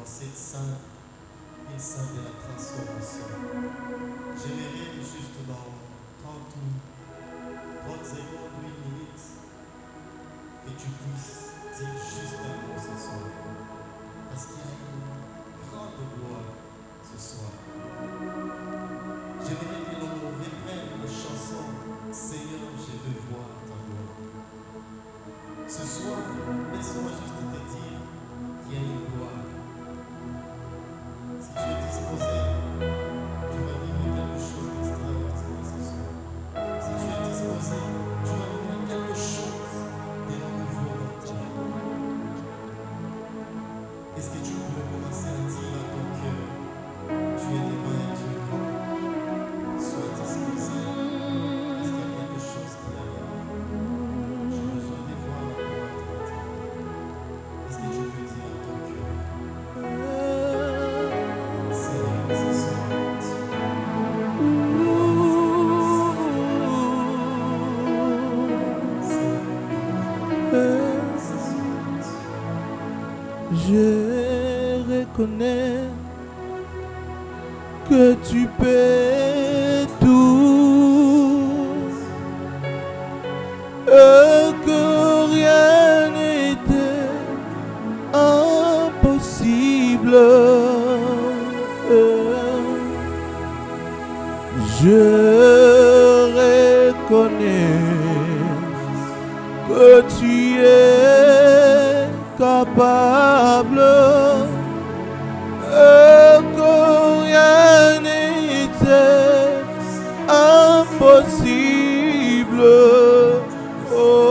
cette sainte, une sainte de la transformation. J'aimerais juste dans 30 secondes, 8 minutes, que tu puisses dire juste un mot ce soir. Parce qu'il y a une grande gloire ce soir. J'aimerais que l'on reprenne la chanson Seigneur, je veux voir ta gloire. Ce soir, laisse-moi juste te dire qu'il y a une gloire. Si tu es disposé, tu vas vivre quelque chose d'extraordinaire ce soir. Si tu es disposé, tu vas vivre quelque chose de nouveau dans ta vie. Est-ce que tu peux commencer à dire à ton cœur, tu es devant un Dieu grand. Sois disposé. Est-ce qu'il y a quelque chose qui arrive? J'ai besoin de voir la gloire de Dieu. Est-ce que tu peux dire à ton cœur, Seigneur, ce soir, je reconnais que tu peux tout et que rien n'était impossible. Je reconnais que tu es capable et que rien n'était impossible. Oh,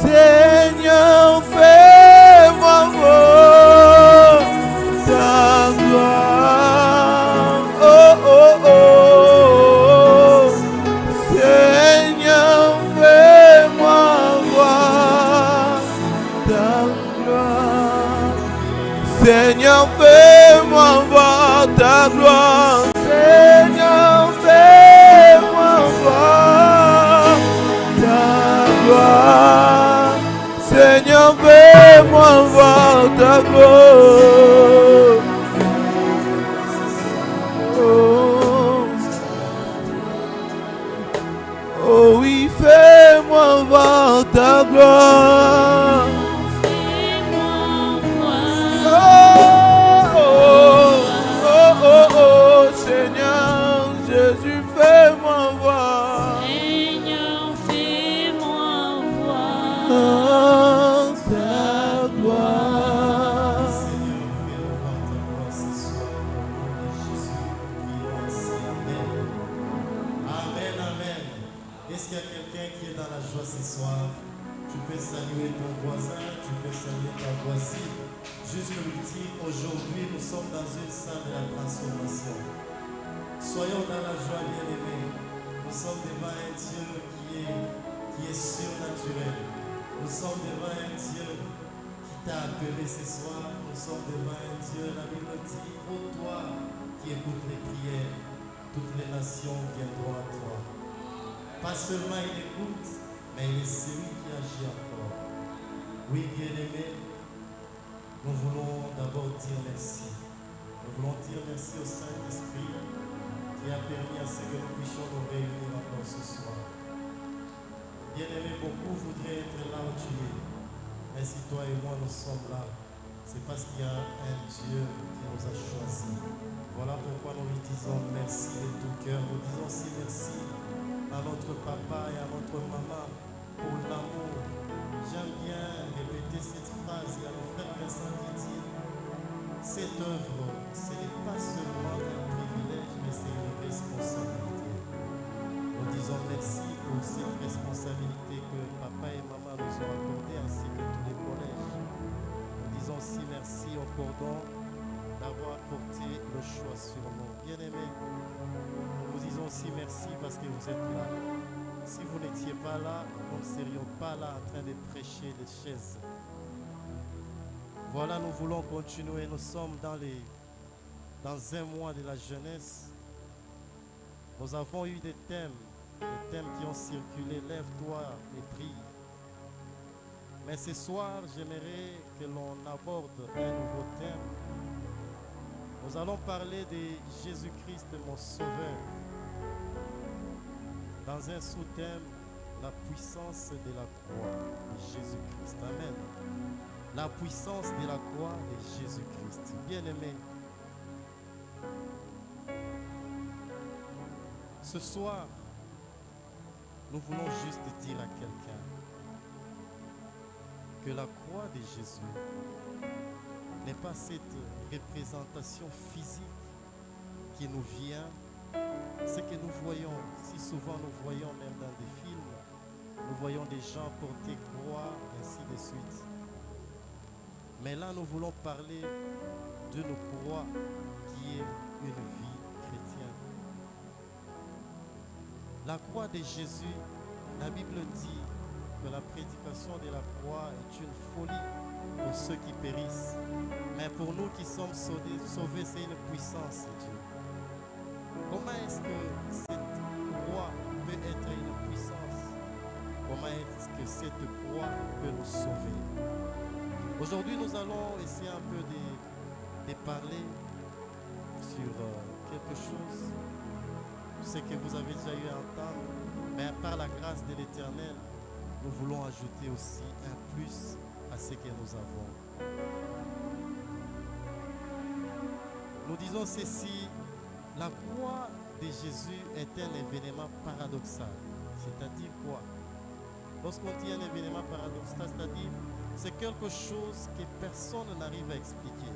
Seigneur, fais-moi voir ta gloire. Seigneur, fais-moi voir ta gloire. Seigneur, fais-moi voir ta gloire. Seigneur, fais-moi voir ta gloire. Seigneur, fais-moi voir ta gloire. Oh, oh oui, fais-moi voir ta gloire. Seigneur Jésus, fais-moi voir. Seigneur, fais-moi voir Ta gloire. Seigneur, fais-nous voir ta gloire ce soir. Au nom de Jésus, prions ainsi. Amen. Amen, amen. Est-ce qu'il y a quelqu'un qui est dans la joie ce soir? Tu peux saluer ton voisin, tu peux saluer ta voisine. Juste lui dire, aujourd'hui, nous sommes dans une salle de la transformation. Soyons dans la joie, bien-aimés. Nous sommes devant un Dieu qui est surnaturel. Nous sommes devant un Dieu qui t'a appelé ce soir. Nous sommes devant un Dieu, la Bible dit, ô toi qui écoutes les prières, toutes les nations viendront à toi. Pas seulement il écoute, mais il est celui qui agit encore. Oui, bien-aimés, nous voulons d'abord dire merci. Nous voulons dire merci au Saint-Esprit qui a permis à ce que nous puissions nous réunir encore ce soir. Bien-aimés, beaucoup voudraient être là où tu es. Mais si toi et moi nous sommes là, c'est parce qu'il y a un Dieu qui nous a choisis. Voilà pourquoi nous lui disons merci de tout cœur. Nous disons aussi merci à notre papa et à notre maman pour l'amour. J'aime bien répéter cette phrase et à nos frères Vincent qui dit cette œuvre, ce n'est pas seulement un privilège, mais c'est une responsabilité. Nous disons merci pour cette responsabilité que papa et maman nous ont accordée, ainsi que tous les collèges. Nous disons aussi merci au cordon d'avoir porté le choix sur nous. Bien-aimés, nous vous disons aussi merci parce que vous êtes là. Si vous n'étiez pas là, nous ne serions pas là en train de prêcher des chaises. Voilà, nous voulons continuer. Nous sommes dans un mois de la jeunesse. Nous avons eu des thèmes qui ont circulé. Lève-toi et prie. Mais ce soir, j'aimerais que l'on aborde un nouveau thème. Nous allons parler de Jésus-Christ, mon Sauveur. Dans un sous-thème, la puissance de la croix de Jésus-Christ. Amen. La puissance de la croix de Jésus-Christ. Bien-aimé, ce soir, nous voulons juste dire à quelqu'un que la croix de Jésus n'est pas cette représentation physique qui nous vient. Ce que nous voyons, si souvent nous voyons même dans des films, nous voyons des gens porter croix, ainsi de suite. Mais là, nous voulons parler d'une croix qui est une vie chrétienne. La croix de Jésus, la Bible dit que la prédication de la croix est une folie pour ceux qui périssent. Mais pour nous qui sommes sauvés, c'est une puissance de Dieu. Comment est-ce que cette croix peut être une puissance? Comment est-ce que cette croix peut nous sauver? Aujourd'hui, nous allons essayer un peu de parler sur quelque chose. Je sais que vous avez déjà eu à entendre, mais par la grâce de l'Éternel, nous voulons ajouter aussi un plus à ce que nous avons. Nous disons ceci, la croix de Jésus est un événement paradoxal. C'est-à-dire quoi? Lorsqu'on dit un événement paradoxal, c'est-à-dire c'est quelque chose que personne n'arrive à expliquer.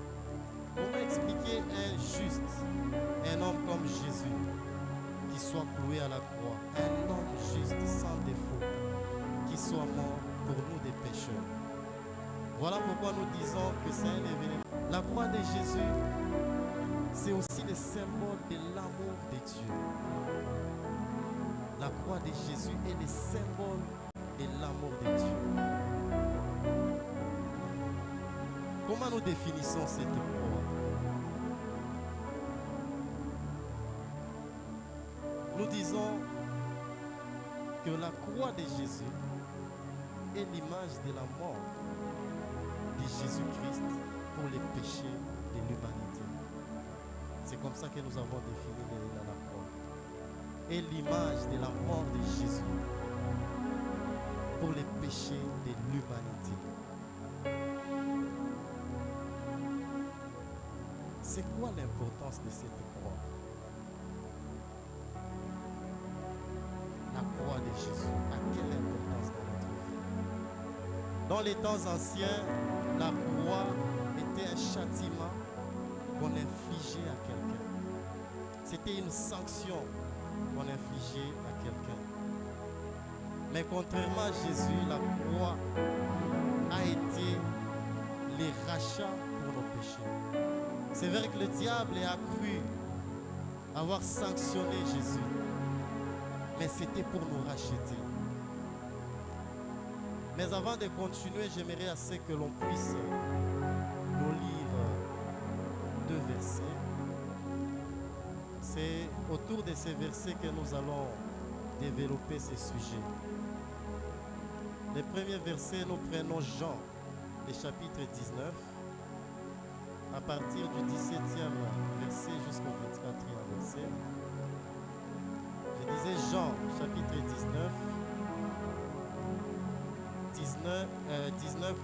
Comment expliquer un juste, un homme comme Jésus, qui soit cloué à la croix, un homme juste, sans défaut, qui soit mort pour nous des pécheurs? Voilà pourquoi nous disons que c'est un événement. La croix de Jésus, c'est aussi le symbole de l'amour de Dieu. La croix de Jésus est le symbole de l'amour de Dieu. Comment nous définissons cette croix? Nous disons que la croix de Jésus est l'image de la mort de Jésus-Christ pour les péchés de l'humanité. C'est comme ça que nous avons défini la croix. Et l'image de la mort de Jésus pour les péchés de l'humanité. C'est quoi l'importance de cette croix? La croix de Jésus a quelle importance dans notre vie? Dans les temps anciens, la croix était un châtiment qu'on infligeait à quelqu'un. C'était une sanction qu'on infligeait à quelqu'un. Mais contrairement à Jésus, la croix a été les rachats pour nos péchés. C'est vrai que le diable a cru avoir sanctionné Jésus, mais c'était pour nous racheter. Mais avant de continuer, j'aimerais assez que l'on puisse nous lire deux versets. C'est autour de ces versets que nous allons développer ce sujet. Le premier verset, nous prenons Jean, le chapitre 19, à partir du 17e verset jusqu'au 24e verset. Je disais Jean, chapitre 19,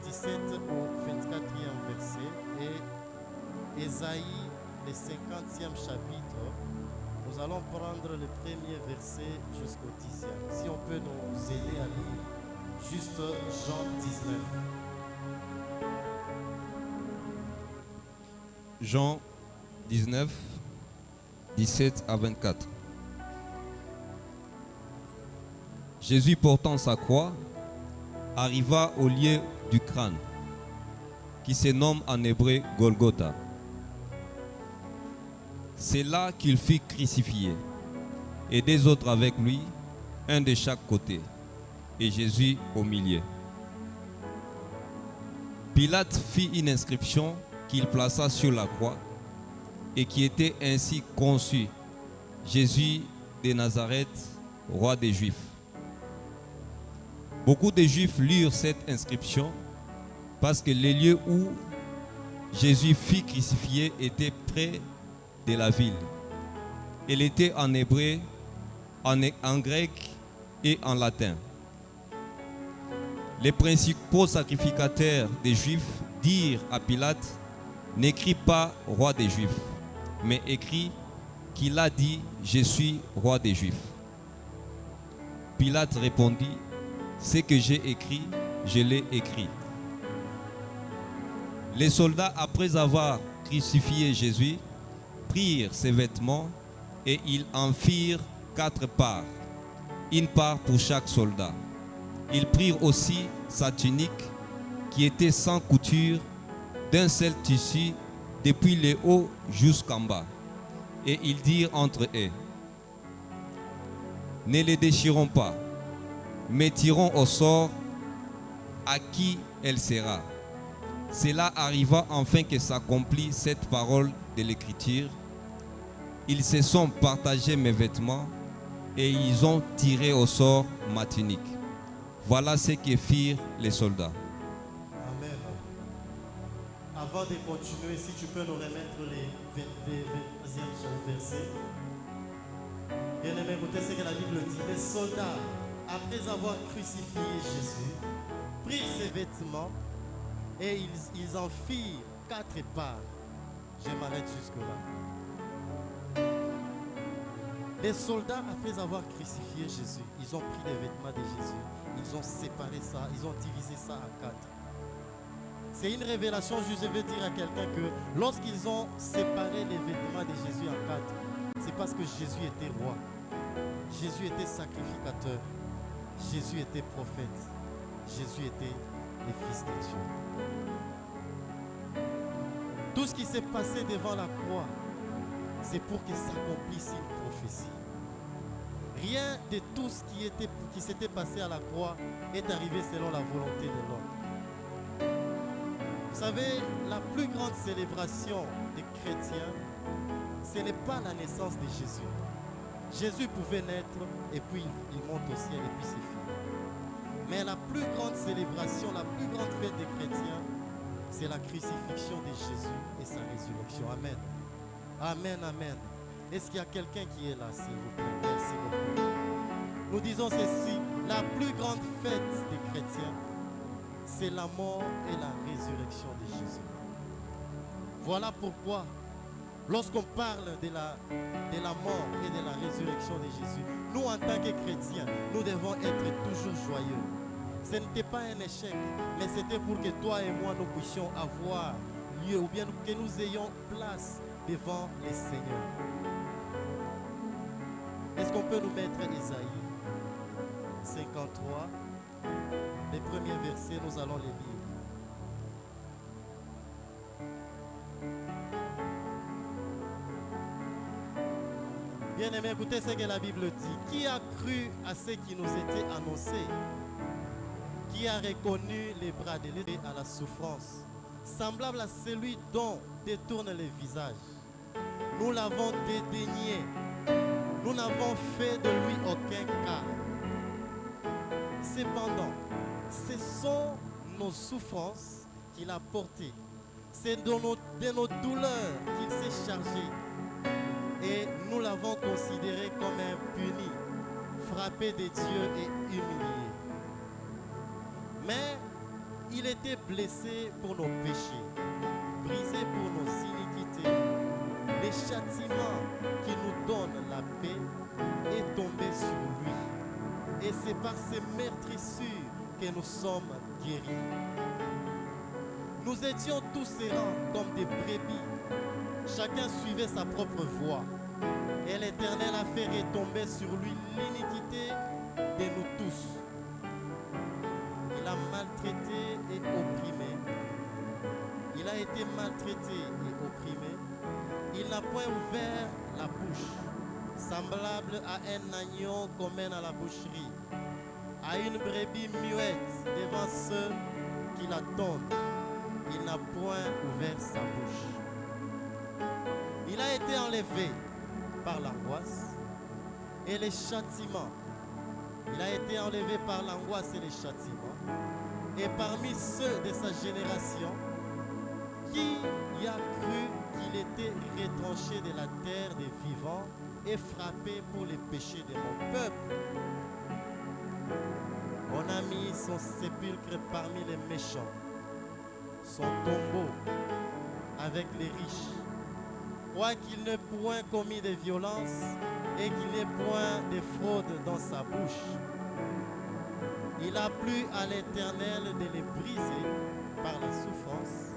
17 au 24e verset, et Ésaïe, le 50e chapitre. Nous allons prendre le premier verset jusqu'au 10e. Si on peut nous aider à lire juste Jean 19. Jean 19, 17 à 24. Jésus portant sa croix arriva au lieu du crâne, qui se nomme en hébreu Golgotha. C'est là qu'il fut crucifié, et des autres avec lui, un de chaque côté, et Jésus au milieu. Pilate fit une inscription qu'il plaça sur la croix, et qui était ainsi conçue: Jésus de Nazareth, roi des Juifs. Beaucoup de Juifs lurent cette inscription parce que les lieux où Jésus fut crucifié étaient près de la ville. Elle était en hébreu, en grec et en latin. Les principaux sacrificateurs des Juifs dirent à Pilate: n'écris pas roi des Juifs, mais écris qu'il a dit: je suis roi des Juifs. Pilate répondit: ce que j'ai écrit, je l'ai écrit. Les soldats, après avoir crucifié Jésus, prirent ses vêtements et ils en firent 4 parts, une part pour chaque soldat. Ils prirent aussi sa tunique qui était sans couture, d'un seul tissu depuis le haut jusqu'en bas. Et ils dirent entre eux: ne les déchirons pas, mais tirons au sort à qui elle sera. Cela arriva afin que s'accomplisse cette parole de l'Écriture: ils se sont partagés mes vêtements et ils ont tiré au sort ma tunique. Voilà ce que firent les soldats. Amen. Avant de continuer, si tu peux nous remettre les 20e versets. Bien aimé, écoutez ce que la Bible dit. Les soldats, après avoir crucifié Jésus, prirent ses vêtements et ils en firent 4 parts. Je m'arrête jusque-là. Les soldats, après avoir crucifié Jésus, ils ont pris les vêtements de Jésus. Ils ont séparé ça, ils ont divisé ça en 4. C'est une révélation, je veux dire à quelqu'un que lorsqu'ils ont séparé les vêtements de Jésus en 4, c'est parce que Jésus était roi. Jésus était sacrificateur. Jésus était prophète. Jésus était le Fils de Dieu. Tout ce qui s'est passé devant la croix, c'est pour que s'accomplisse une prophétie. Rien de tout ce qui s'était passé à la croix est arrivé selon la volonté de l'homme. Vous savez, la plus grande célébration des chrétiens, ce n'est pas la naissance de Jésus. Jésus pouvait naître et puis il monte au ciel et puis c'est fini. Mais la plus grande célébration, la plus grande fête des chrétiens, c'est la crucifixion de Jésus et sa résurrection. Amen. Amen, amen. Est-ce qu'il y a quelqu'un qui est là, s'il vous plaît? Merci beaucoup. Nous disons ceci, la plus grande fête des chrétiens, c'est la mort et la résurrection de Jésus. Voilà pourquoi, lorsqu'on parle de la mort et de la résurrection de Jésus, nous en tant que chrétiens, nous devons être toujours joyeux. Ce n'était pas un échec, mais c'était pour que toi et moi, nous puissions avoir lieu, ou bien que nous ayons place devant les seigneurs. Est-ce qu'on peut nous mettre Ésaïe 53, les premiers versets, nous allons les lire. Bien aimé, écoutez ce que la Bible dit. Qui a cru à ce qui nous était annoncé? Qui a reconnu les bras de l'épée à la souffrance, semblable à celui dont détourne le visage? Nous l'avons dédaigné. Nous n'avons fait de lui aucun cas. Cependant, ce sont nos souffrances qu'il a portées. C'est de nos douleurs qu'il s'est chargé. Et nous l'avons considéré comme un puni, frappé de Dieu et humilié. Mais il était blessé pour nos péchés, brisé pour nos iniquités. Le châtiment qui nous donne la paix est tombé sur lui. Et c'est par ses meurtrissures que nous sommes guéris. Nous étions tous errants comme des brebis. Chacun suivait sa propre voie. Et l'Éternel a fait retomber sur lui l'iniquité de nous tous. Il a maltraité et opprimé. Il a été maltraité et opprimé. Il n'a point ouvert la bouche, semblable à un agneau qu'on mène à la boucherie, à une brebis muette devant ceux qui l'attendent. Il n'a point ouvert sa bouche. Il a été enlevé par l'angoisse et le châtiment Il a été enlevé par l'angoisse et les châtiments. Et parmi ceux de sa génération, qui y a cru qu'il était retranché de la terre des vivants et frappé pour les péchés de mon peuple? On a mis son sépulcre parmi les méchants, son tombeau avec les riches. Quoiqu'il n'ait point commis de violence et qu'il n'ait point de fraude dans sa bouche, il a plu à l'Éternel de les briser par la souffrance,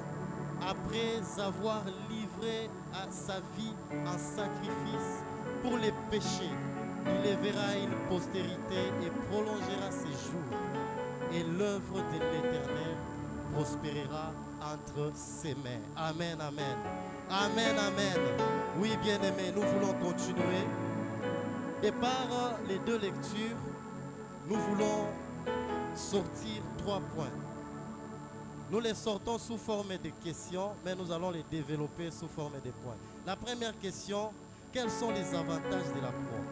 après avoir livré à sa vie en sacrifice pour les péchés. Il élèvera une postérité et prolongera ses jours, et l'œuvre de l'Éternel prospérera entre ses mains. Amen, amen. Amen, amen. Oui, bien-aimés, nous voulons continuer. Et par les deux lectures, nous voulons sortir 3 points. Nous les sortons sous forme de questions, mais nous allons les développer sous forme de points. La première question, quels sont les avantages de la croix?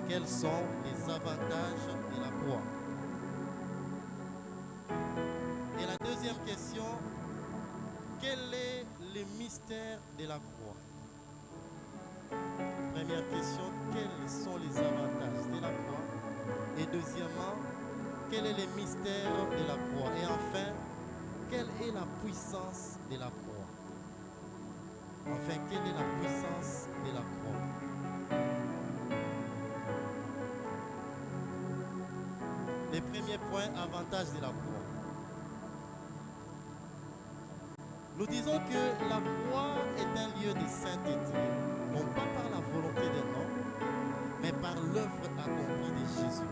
Quels sont les avantages de la croix? Et la deuxième question, quel est le mystère de la croix? Première question, quels sont les avantages de la croix? Et deuxièmement, quel est le mystère de la croix? Et enfin, quelle est la puissance de la croix? Enfin, quelle est la puissance de la croix? Le premier point, avantage de la croix. Nous disons que la croix est un lieu de sainteté, non pas par la volonté de l'homme, mais par l'œuvre accomplie de Jésus.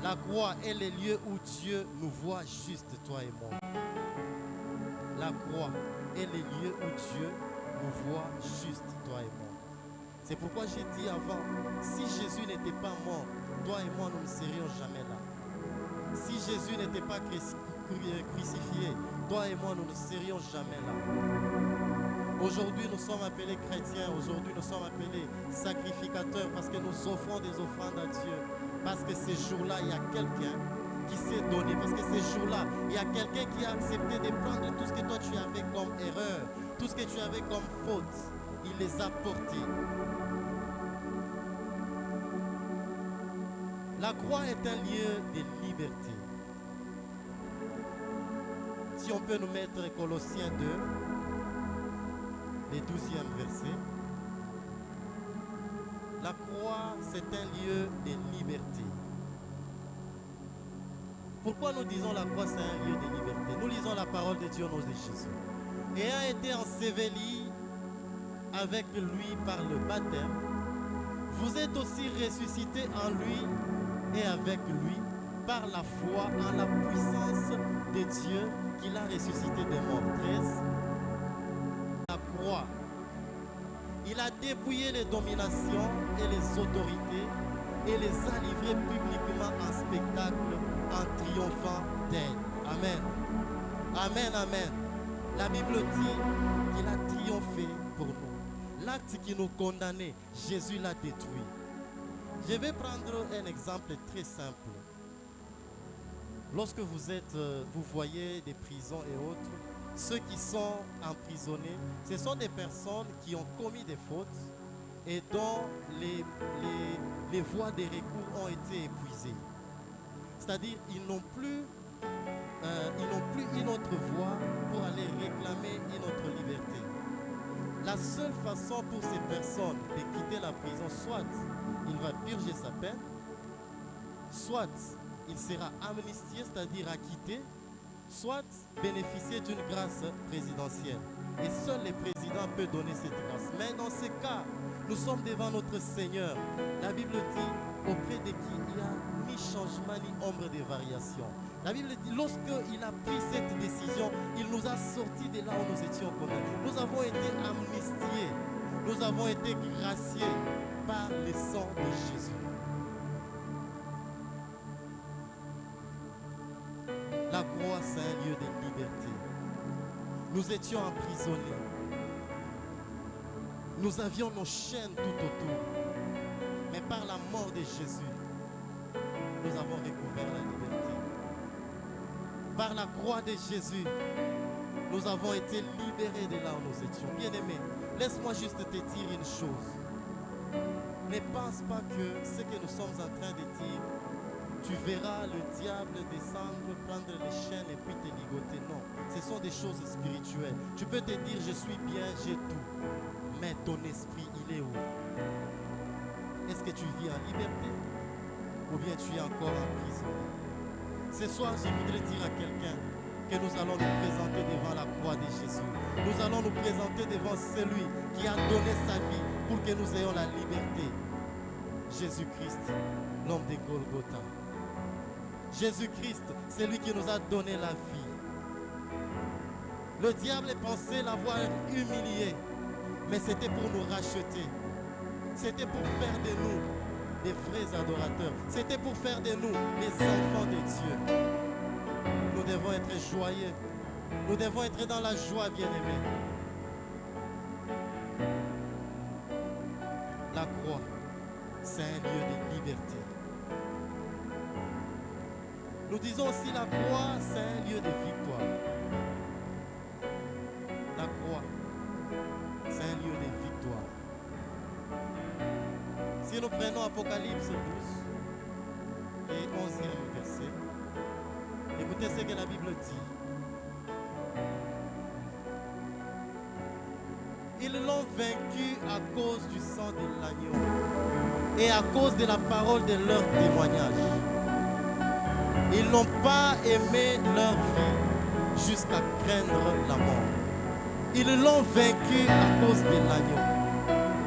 La croix est le lieu où Dieu nous voit juste, toi et moi. La croix est le lieu où Dieu nous voit juste, toi et moi. C'est pourquoi j'ai dit avant, si Jésus n'était pas mort, toi et moi, nous ne serions jamais là. Si Jésus n'était pas crucifié, toi et moi, nous ne serions jamais là. Aujourd'hui, nous sommes appelés chrétiens. Aujourd'hui, nous sommes appelés sacrificateurs parce que nous offrons des offrandes à Dieu. Parce que ces jours-là, il y a quelqu'un qui s'est donné. Parce que ces jours-là, il y a quelqu'un qui a accepté de prendre tout ce que toi tu avais comme erreur, tout ce que tu avais comme faute. Il les a portés. La croix est un lieu de liberté. Si on peut nous mettre Colossiens 2, le 12e verset. La croix, c'est un lieu de liberté. Pourquoi nous disons la croix, c'est un lieu de liberté? Nous lisons la parole de Dieu au nom de Jésus. Et a été enseveli avec lui par le baptême. Vous êtes aussi ressuscités en lui et avec lui par la foi en la puissance de Dieu qu'il a ressuscité des morts. 13. La croix. Il a dépouillé les dominations et les autorités et les a livrées publiquement en spectacle en triomphant d'elle. Amen. Amen, amen. La Bible dit qu'il a triomphé pour nous. L'acte qui nous condamnait, Jésus l'a détruit. Je vais prendre un exemple très simple. Lorsque vous voyez des prisons et autres, ceux qui sont emprisonnés, ce sont des personnes qui ont commis des fautes et dont les voies de recours ont été épuisées. C'est-à-dire qu'ils n'ont plus une autre voie pour aller réclamer une autre liberté. La seule façon pour ces personnes de quitter la prison, soit il va purger sa peine, soit il sera amnistié, c'est-à-dire acquitté, soit bénéficier d'une grâce présidentielle. Et seul le président peut donner cette grâce. Mais dans ce cas, nous sommes devant notre Seigneur. La Bible dit auprès de qui il n'y a ni changement ni ombre de variation. La Bible dit lorsqu'il a pris cette décision, il nous a sortis de là où nous étions condamnés. Nous avons été amnistiés. Nous avons été graciés par le sang de Jésus. La croix, c'est un lieu de liberté. Nous étions emprisonnés. Nous avions nos chaînes tout autour. Mais par la mort de Jésus, nous avons découvert la liberté. Par la croix de Jésus, nous avons été libérés de là où nous étions. Bien-aimé, laisse-moi juste te dire une chose. Ne pense pas que ce que nous sommes en train de dire, tu verras le diable descendre, prendre les chaînes et puis te ligoter. Non, ce sont des choses spirituelles. Tu peux te dire, je suis bien, j'ai tout. Mais ton esprit, il est où? Est-ce que tu vis en liberté? Ou bien tu es encore emprisonné? Ce soir, je voudrais dire à quelqu'un que nous allons nous présenter devant la croix de Jésus. Nous allons nous présenter devant celui qui a donné sa vie pour que nous ayons la liberté. Jésus-Christ, l'homme de Golgotha. Jésus-Christ, c'est lui qui nous a donné la vie. Le diable pensait l'avoir humilié, mais c'était pour nous racheter. C'était pour faire de nous des vrais adorateurs. C'était pour faire de nous les enfants de Dieu. Nous devons être joyeux. Nous devons être dans la joie, bien-aimés. La croix, c'est un lieu de liberté. Nous disons aussi la croix, c'est un lieu de victoire. La croix, c'est un lieu de victoire. Si nous prenons Apocalypse 12 et 11e verset, écoutez ce que la Bible dit. Ils l'ont vaincu à cause du sang de l'agneau et à cause de la parole de leur témoignage. Ils n'ont pas aimé leur vie jusqu'à craindre la mort. Ils l'ont vaincu à cause de l'agneau.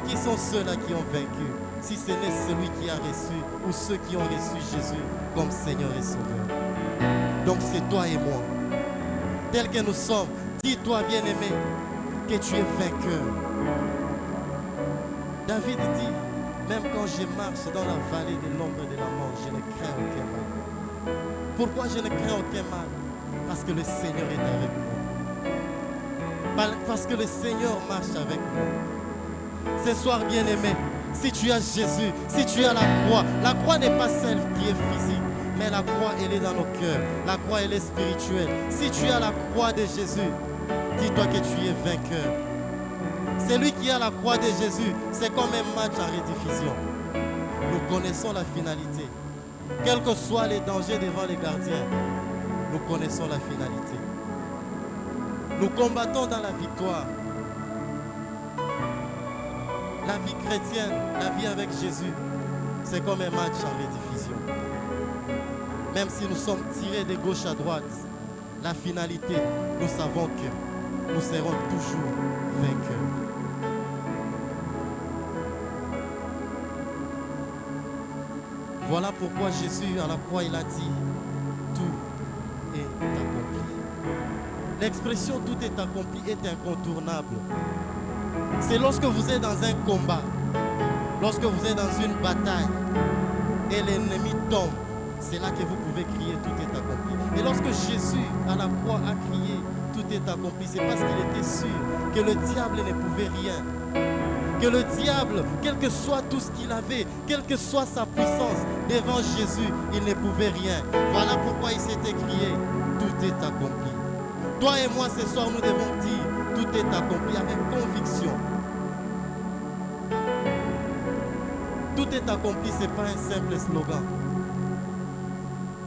Qui sont ceux-là qui ont vaincu? Si ce n'est celui qui a reçu ou ceux qui ont reçu Jésus comme Seigneur et Sauveur. Donc c'est toi et moi. Tel que nous sommes, dis-toi bien-aimé que tu es vainqueur. David dit, même quand je marche dans la vallée de l'ombre de la mort, je ne crains aucun mal. Pourquoi je ne crains aucun mal? Parce que le Seigneur est avec moi. Parce que le Seigneur marche avec moi. Ce soir, bien-aimé, si tu as Jésus, si tu as la croix n'est pas celle qui est physique, mais la croix, elle est dans nos cœurs. La croix, elle est spirituelle. Si tu as la croix de Jésus, dis-toi que tu es vainqueur. Celui qui a la croix de Jésus, c'est comme un match en rediffusion. Nous connaissons la finalité. Quels que soient les dangers devant les gardiens, nous connaissons la finalité. Nous combattons dans la victoire. La vie chrétienne, la vie avec Jésus, c'est comme un match en rediffusion. Même si nous sommes tirés de gauche à droite, la finalité, nous savons que nous serons toujours vainqueurs. Voilà pourquoi Jésus, à la croix, il a dit, tout est accompli. L'expression tout est accompli est incontournable. C'est lorsque vous êtes dans un combat, lorsque vous êtes dans une bataille et l'ennemi tombe, c'est là que vous pouvez crier tout est accompli. Et lorsque Jésus à la croix a crié tout est accompli, c'est parce qu'il était sûr que le diable ne pouvait rien. Que le diable, quel que soit tout ce qu'il avait, quelle que soit sa puissance, devant Jésus, il ne pouvait rien. Voilà pourquoi il s'est écrié tout est accompli. Toi et moi ce soir nous devons dire tout est accompli avec conviction. Tout est accompli, ce n'est pas un simple slogan.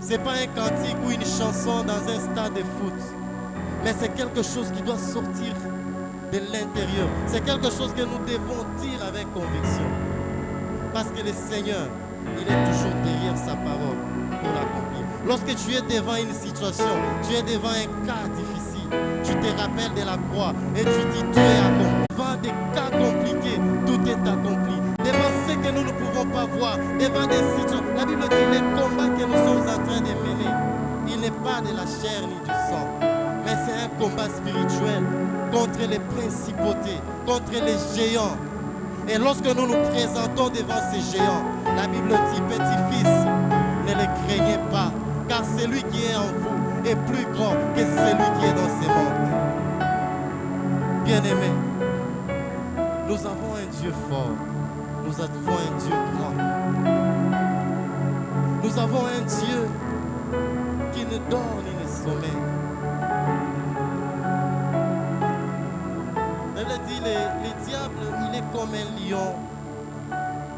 Ce n'est pas un cantique ou une chanson dans un stade de foot. Mais c'est quelque chose qui doit sortir de l'intérieur. C'est quelque chose que nous devons dire avec conviction. Parce que le Seigneur, il est toujours derrière sa parole pour l'accomplir. Lorsque tu es devant une situation, tu es devant un cas difficile, tu te rappelles de la croix et tu dis tout est accompli. Devant des cas compliqués, tout est accompli. Devant ce que nous ne pouvons pas voir, devant des situations. La Bible dit les combats que nous sommes en train de mener, il n'est pas de la chair ni du sang, mais c'est un combat spirituel contre les principautés, contre les géants. Et lorsque nous nous présentons devant ces géants, la Bible dit, petit-fils, ne les craignez pas, car celui qui est en vous est plus grand que celui qui est dans ces mondes. Bien-aimés, nous avons un Dieu fort, nous avons un Dieu grand. Nous avons un Dieu qui ne dort ni ne sommeille. Elle a dit, le diable, il est comme un lion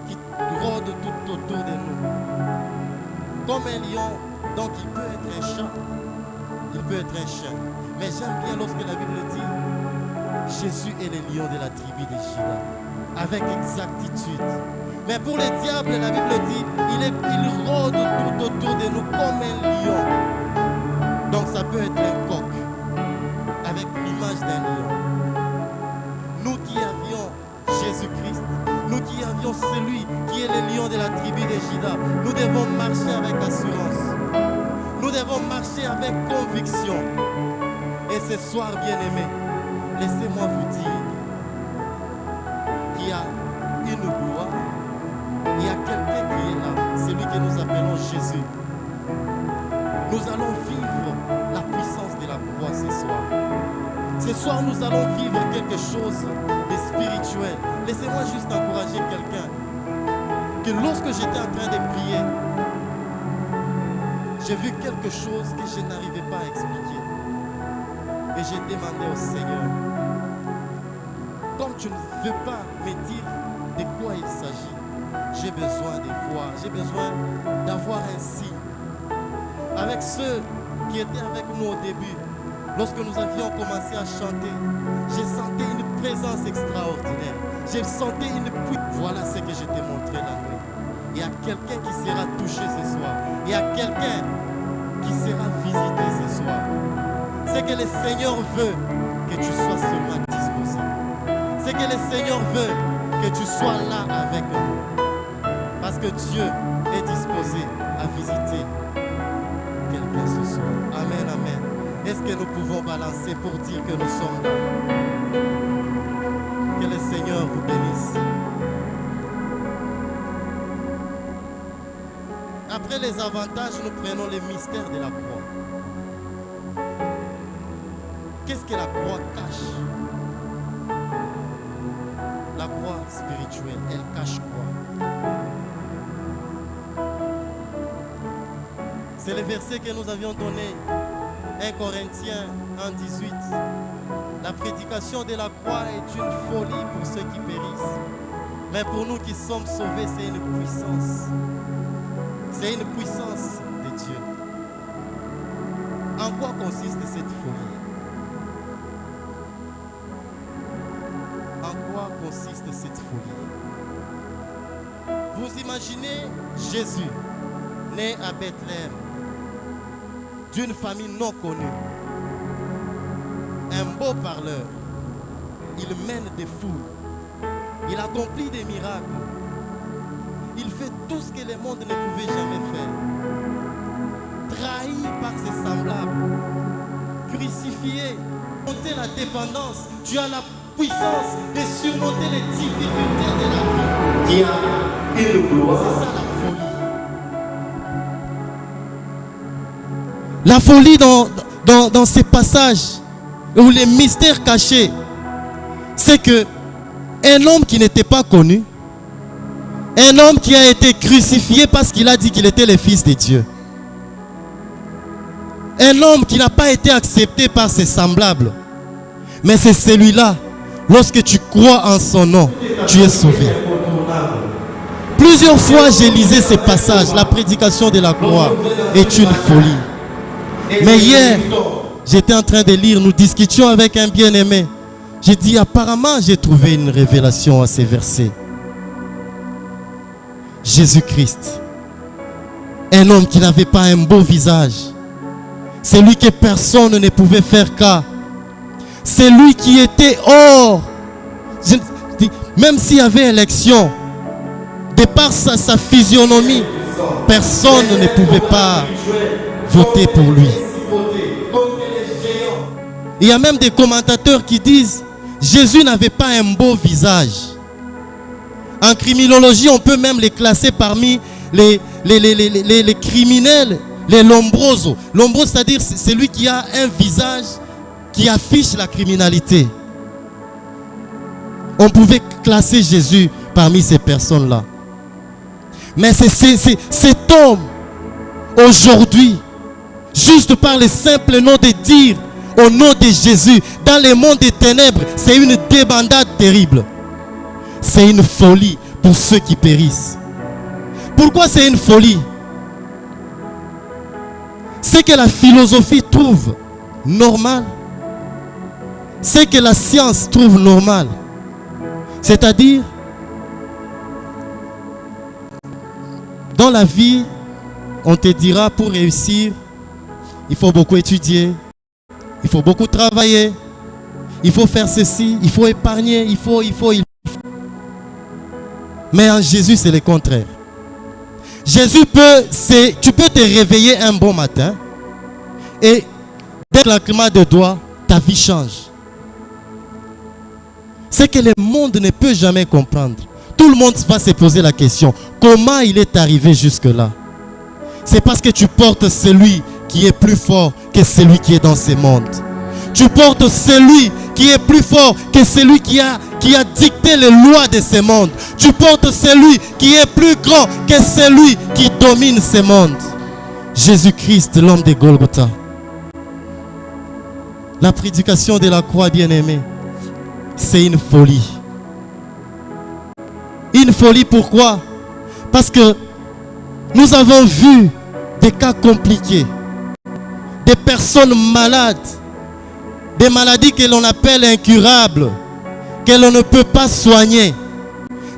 qui rôde tout autour de nous. Comme un lion, donc il peut être un chat, il peut être un chien. Mais j'aime bien lorsque la Bible dit, Jésus est le lion de la tribu de Juda, avec exactitude. Mais pour le diable, la Bible dit, il rôde tout autour de nous comme un lion. Donc ça peut être un coq, avec l'image d'un lion. Nous qui avions Jésus-Christ, nous qui avions celui qui est le lion de la tribu de Juda, nous devons marcher avec assurance. Nous devons marcher avec conviction. Et ce soir, bien-aimés, laissez-moi vous dire qu'il y a une gloire. Il y a quelqu'un qui est là, celui que nous appelons Jésus. Nous allons vivre la puissance de la croix ce soir. Ce soir, nous allons vivre quelque chose de spirituel. Laissez-moi juste encourager quelqu'un. Que lorsque j'étais en train de prier, j'ai vu quelque chose que je n'arrivais pas à expliquer. Et j'ai demandé au Seigneur, comme tu ne veux pas me dire de quoi il s'agit, j'ai besoin de voir, j'ai besoin d'avoir un signe. Avec ceux qui étaient avec nous au début, lorsque nous avions commencé à chanter, j'ai senti une présence extraordinaire. J'ai senti une puissance. Voilà ce que je t'ai montré la nuit. Il y a quelqu'un qui sera touché ce soir. Il y a quelqu'un qui sera visité ce soir. C'est que le Seigneur veut que tu sois seulement disposé. C'est que le Seigneur veut que tu sois là avec nous. Parce que Dieu est disposé à visiter quelqu'un ce soir. Amen, amen. Est-ce que nous pouvons balancer pour dire que nous sommes là? Que le Seigneur vous bénisse. Après les avantages, nous prenons les mystères de la croix. Qu'est-ce que la croix cache? La croix spirituelle, elle cache quoi? C'est le verset que nous avions donné, 1 Corinthiens 1,18. La prédication de la croix est une folie pour ceux qui périssent. Mais pour nous qui sommes sauvés, c'est une puissance. C'est une puissance de Dieu. En quoi consiste cette folie? En quoi consiste cette folie? Vous imaginez Jésus, né à Bethléem, d'une famille non connue, un beau parleur, il mène des foules, il accomplit des miracles, il fait tout ce que le monde ne pouvait jamais faire. Trahi par ses semblables, crucifié, monter la dépendance, tu as la puissance de surmonter les difficultés de la vie. Qui a une gloire. C'est ça la folie. La folie dans ces passages où les mystères cachés, c'est que un homme qui n'était pas connu, un homme qui a été crucifié parce qu'il a dit qu'il était le fils de Dieu, un homme qui n'a pas été accepté par ses semblables, mais c'est celui-là, lorsque tu crois en son nom, tu es sauvé. Plusieurs fois j'ai lisé ces passages, la prédication de la croix est une folie. Mais hier, j'étais en train de lire, nous discutions avec un bien-aimé. J'ai dit, apparemment, j'ai trouvé une révélation à ces versets. Jésus-Christ, un homme qui n'avait pas un beau visage, celui que personne ne pouvait faire cas, celui qui était hors, même s'il y avait élection, de par sa physionomie, personne ne pouvait pas voter pour lui. Il y a même des commentateurs qui disent Jésus n'avait pas un beau visage. En criminologie, on peut même les classer parmi les criminels, les lombrosos. Lombroso, c'est-à-dire c'est celui qui a un visage qui affiche la criminalité. On pouvait classer Jésus parmi ces personnes-là. Mais c'est cet homme aujourd'hui, juste par le simple nom de dire au nom de Jésus, dans le monde des ténèbres, c'est une débandade terrible. C'est une folie pour ceux qui périssent. Pourquoi c'est une folie? C'est que la philosophie trouve normal, c'est que la science trouve normal. C'est-à-dire, dans la vie, on te dira pour réussir, il faut beaucoup étudier, il faut beaucoup travailler, il faut faire ceci, il faut épargner, il faut. Mais en Jésus, c'est le contraire. Jésus tu peux te réveiller un bon matin et dès le claquement de doigts, ta vie change. C'est que le monde ne peut jamais comprendre. Tout le monde va se poser la question, comment il est arrivé jusque-là? C'est parce que tu portes celui qui est plus fort que celui qui est dans ce monde. Tu portes celui qui est plus fort que celui qui a dicté les lois de ce monde. Tu portes celui qui est plus grand que celui qui domine ce monde. Jésus-Christ, l'homme de Golgotha. La prédication de la croix, bien-aimée, c'est une folie. Une folie, pourquoi? Parce que nous avons vu des cas compliqués, des personnes malades, des maladies que l'on appelle incurables, que l'on ne peut pas soigner.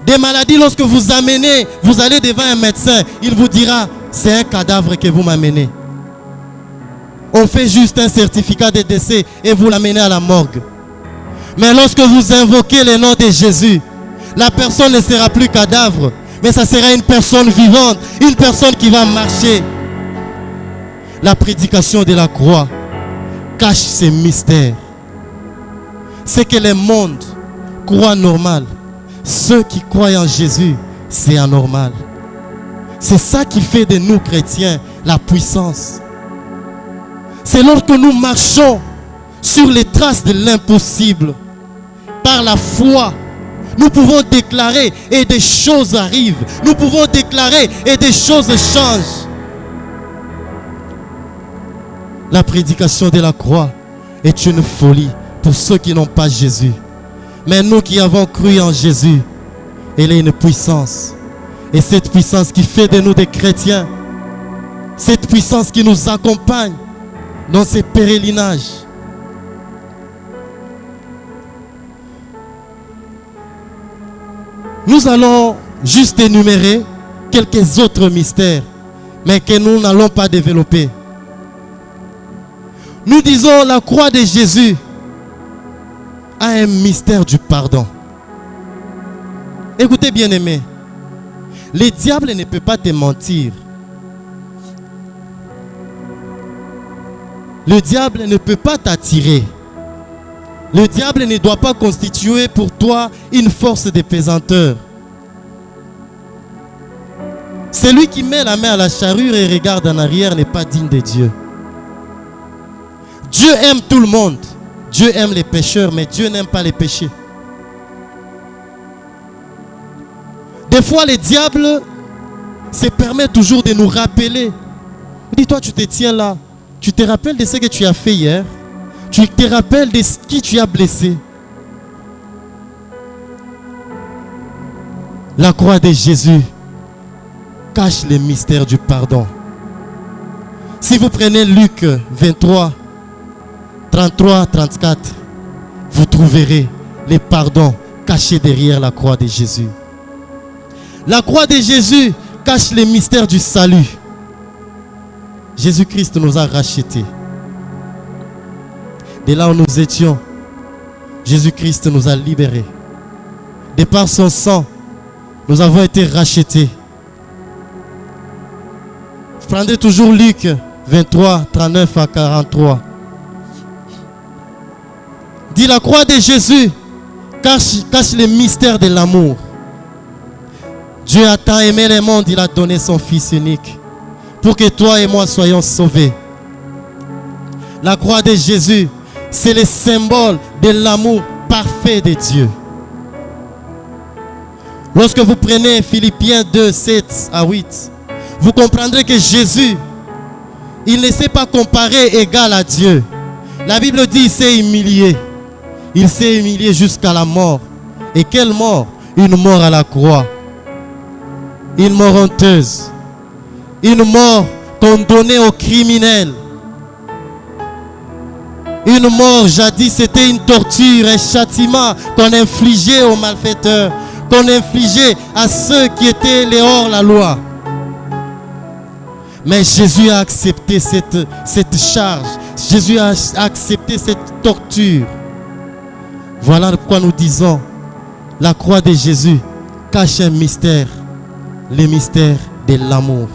Des maladies, lorsque vous allez devant un médecin, il vous dira, c'est un cadavre que vous m'amenez. On fait juste un certificat de décès et vous l'amenez à la morgue. Mais lorsque vous invoquez le nom de Jésus, la personne ne sera plus cadavre, mais ça sera une personne vivante, une personne qui va marcher. La prédication de la croix cache ces mystères. C'est que le monde croit normal. Ceux qui croient en Jésus, c'est anormal. C'est ça qui fait de nous chrétiens la puissance. C'est lorsque nous marchons sur les traces de l'impossible, par la foi, nous pouvons déclarer et des choses arrivent. Nous pouvons déclarer et des choses changent. La prédication de la croix est une folie pour ceux qui n'ont pas Jésus. Mais nous qui avons cru en Jésus, elle est une puissance. Et cette puissance qui fait de nous des chrétiens, cette puissance qui nous accompagne dans ces pèlerinages. Nous allons juste énumérer quelques autres mystères, mais que nous n'allons pas développer. Nous disons la croix de Jésus a un mystère du pardon. Écoutez bien aimé, le diable ne peut pas te mentir. Le diable ne peut pas t'attirer. Le diable ne doit pas constituer pour toi une force de pesanteur. Celui qui met la main à la charrue et regarde en arrière n'est pas digne de Dieu. Dieu aime tout le monde. Dieu aime les pécheurs, mais Dieu n'aime pas les péchés. Des fois, le diable se permet toujours de nous rappeler. Dis-toi, tu te tiens là. Tu te rappelles de ce que tu as fait hier. Tu te rappelles de qui tu as blessé. La croix de Jésus cache le mystère du pardon. Si vous prenez Luc 23, 33, 34, vous trouverez les pardons cachés derrière la croix de Jésus. La croix de Jésus cache le mystère du salut. Jésus-Christ nous a rachetés. De là où nous étions, Jésus-Christ nous a libérés. De par son sang, nous avons été rachetés. Prenez toujours Luc 23, 39 à 43. Dit la croix de Jésus cache le mystère de l'amour. Dieu a tant aimé le monde, il a donné son Fils unique pour que toi et moi soyons sauvés. La croix de Jésus, c'est le symbole de l'amour parfait de Dieu. Lorsque vous prenez Philippiens 2, 7 à 8, vous comprendrez que Jésus il ne s'est pas comparé égal à Dieu. La Bible dit qu'il s'est humilié. Il s'est humilié jusqu'à la mort. Et quelle mort? Une mort à la croix. Une mort honteuse. Une mort qu'on donnait aux criminels. Une mort, jadis, c'était une torture, un châtiment qu'on infligeait aux malfaiteurs, qu'on infligeait à ceux qui étaient les hors-la-loi. Mais Jésus a accepté cette charge. Jésus a accepté cette torture. Voilà pourquoi nous disons, la croix de Jésus cache un mystère, le mystère de l'amour.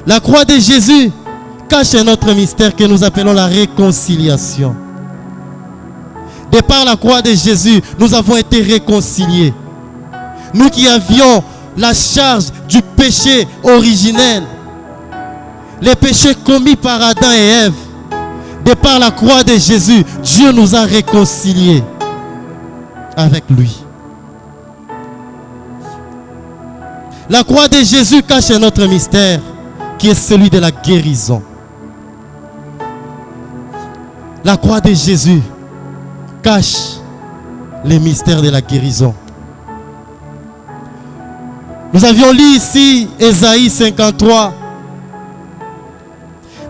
La croix de Jésus cache un autre mystère que nous appelons la réconciliation. De par la croix de Jésus, nous avons été réconciliés. Nous qui avions la charge du péché originel, les péchés commis par Adam et Ève, de par la croix de Jésus, Dieu nous a réconciliés avec lui. La croix de Jésus cache un autre mystère qui est celui de la guérison. La croix de Jésus cache les mystères de la guérison. Nous avions lu ici Ésaïe 53.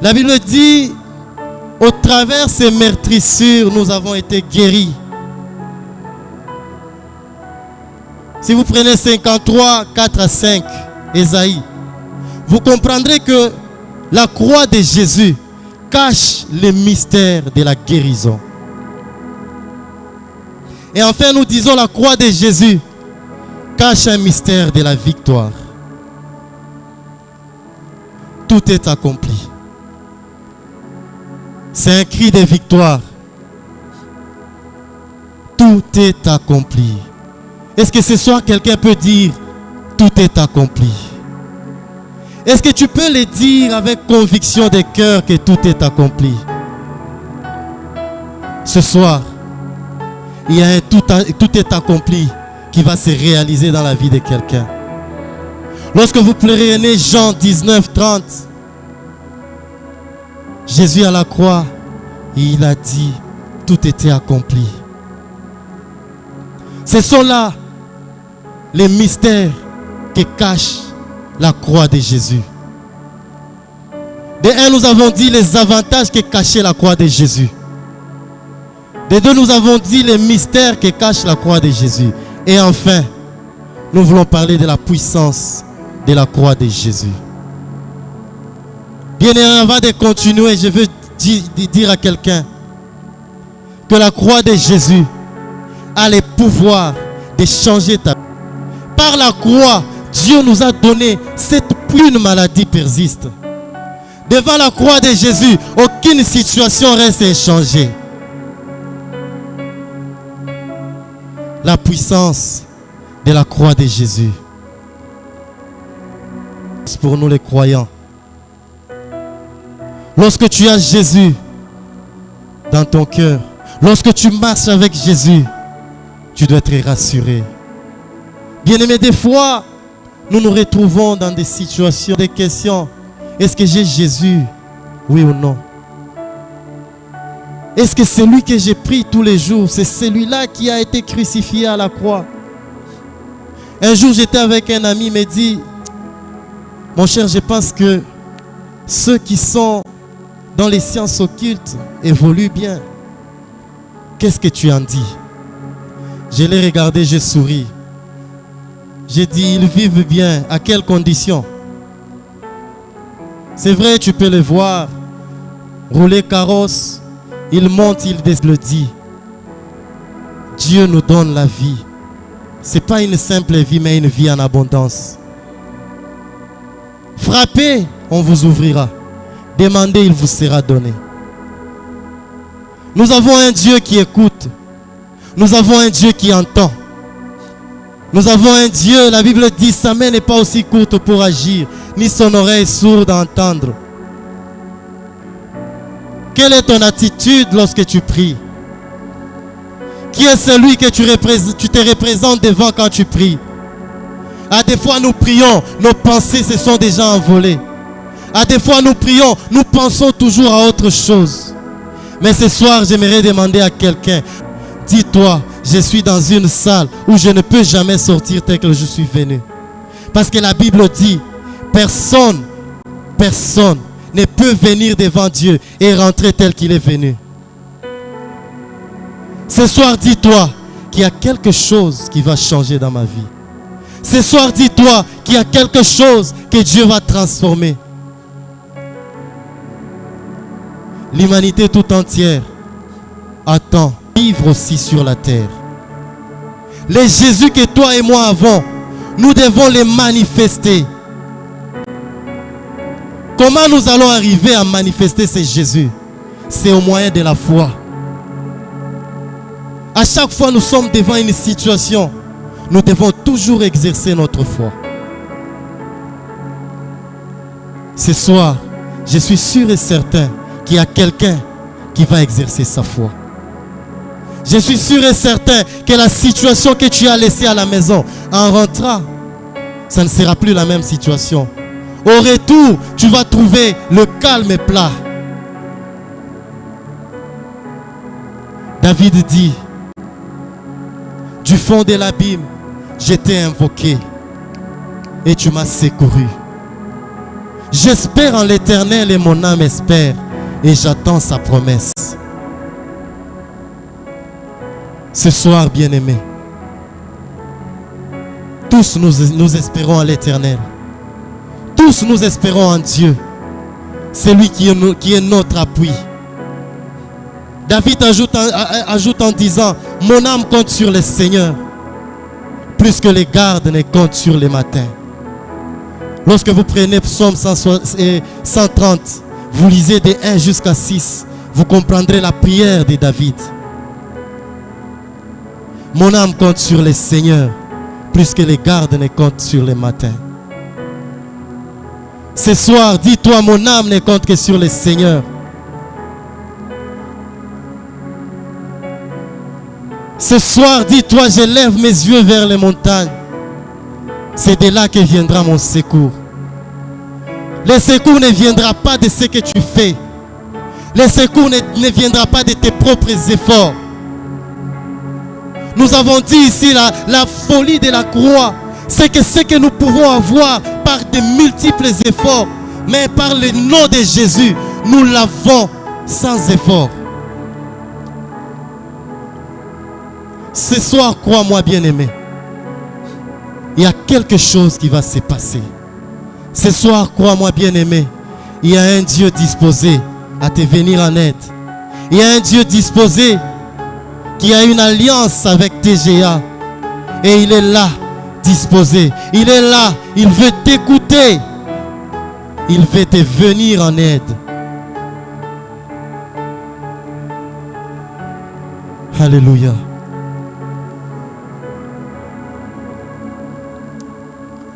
La Bible dit, au travers de ces meurtrissures, nous avons été guéris. Si vous prenez 53, 4 à 5, Ésaïe, vous comprendrez que la croix de Jésus cache les mystères de la guérison. Et enfin, nous disons la croix de Jésus cache un mystère de la victoire. Tout est accompli. C'est un cri de victoire. Tout est accompli. Est-ce que ce soir quelqu'un peut dire tout est accompli? Est-ce que tu peux le dire avec conviction de cœur que tout est accompli? Ce soir, il y a un tout est accompli qui va se réaliser dans la vie de quelqu'un. Lorsque vous prenez Jean 19, 30, Jésus à la croix, il a dit tout était accompli. Ce sont là les mystères que cache la croix de Jésus. De un, nous avons dit les avantages que cachait la croix de Jésus. De deux, nous avons dit les mystères que cache la croix de Jésus. Et enfin, nous voulons parler de la puissance de la croix de Jésus. Bien, avant de continuer, je veux dire à quelqu'un que la croix de Jésus a le pouvoir de changer ta vie. Par la croix, Dieu nous a donné cette plus maladie persiste. Devant la croix de Jésus, aucune situation reste inchangée. La puissance de la croix de Jésus. C'est pour nous les croyants. Lorsque tu as Jésus dans ton cœur, lorsque tu marches avec Jésus, tu dois être rassuré. Bien-aimés, des fois, nous nous retrouvons dans des situations, des questions. Est-ce que j'ai Jésus? Oui ou non? Est-ce que celui que j'ai pris tous les jours, c'est celui-là qui a été crucifié à la croix? Un jour, j'étais avec un ami, il m'a dit, mon cher, je pense que ceux qui sont dans les sciences occultes évoluent bien. Qu'est-ce que tu en dis? Je l'ai regardé, j'ai souri. J'ai dit, ils vivent bien. À quelles conditions? C'est vrai, tu peux le voir. Rouler carrosse. Il monte, il le dit. Dieu nous donne la vie. Ce n'est pas une simple vie, mais une vie en abondance. Frappez, on vous ouvrira. Demandez, il vous sera donné. Nous avons un Dieu qui écoute. Nous avons un Dieu qui entend. Nous avons un Dieu, la Bible dit, sa main n'est pas aussi courte pour agir, ni son oreille sourde à entendre. Quelle est ton attitude lorsque tu pries? Qui est celui que tu te représentes devant quand tu pries? À des fois nous prions, nos pensées se sont déjà envolées. À des fois, nous prions, nous pensons toujours à autre chose. Mais ce soir, j'aimerais demander à quelqu'un, dis-toi, je suis dans une salle où je ne peux jamais sortir tel que je suis venu. Parce que la Bible dit, personne ne peut venir devant Dieu et rentrer tel qu'il est venu. Ce soir, dis-toi qu'il y a quelque chose qui va changer dans ma vie. Ce soir, dis-toi qu'il y a quelque chose que Dieu va transformer. L'humanité tout entière attend vivre aussi sur la terre. Les Jésus que toi et moi avons, nous devons les manifester. Comment nous allons arriver à manifester ces Jésus? C'est au moyen de la foi. À chaque fois nous sommes devant une situation, nous devons toujours exercer notre foi. Ce soir, je suis sûr et certain qu'il y a quelqu'un qui va exercer sa foi. Je suis sûr et certain que la situation que tu as laissée à la maison, en rentrant, ça ne sera plus la même situation. Au retour, tu vas trouver le calme plat. David dit, du fond de l'abîme, je t'ai invoqué et tu m'as secouru. J'espère en l'Éternel et mon âme espère et j'attends sa promesse. Ce soir, bien-aimés, tous nous espérons en l'Éternel. Tous nous espérons en Dieu. C'est lui qui est notre appui. David ajoute en disant, mon âme compte sur le Seigneur, plus que les gardes ne comptent sur les matins. Lorsque vous prenez Psaume 130, vous lisez des 1 jusqu'à 6, vous comprendrez la prière de David. Mon âme compte sur le Seigneur, plus que les gardes ne comptent sur les matins. Ce soir, dis-toi, mon âme ne compte que sur le Seigneur. Ce soir, dis-toi, je lève mes yeux vers les montagnes. C'est de là que viendra mon secours. Le secours ne viendra pas de ce que tu fais. Le secours ne viendra pas de tes propres efforts. Nous avons dit ici la folie de la croix. C'est que ce que nous pouvons avoir par de multiples efforts, mais par le nom de Jésus, nous l'avons sans effort. Ce soir, crois-moi bien-aimé, il y a quelque chose qui va se passer. Ce soir, crois-moi bien-aimé, il y a un Dieu disposé à te venir en aide. Il y a un Dieu disposé qui a une alliance avec TGA. Et il est là, disposé. Il est là, il veut t'écouter. Il veut te venir en aide. Alléluia.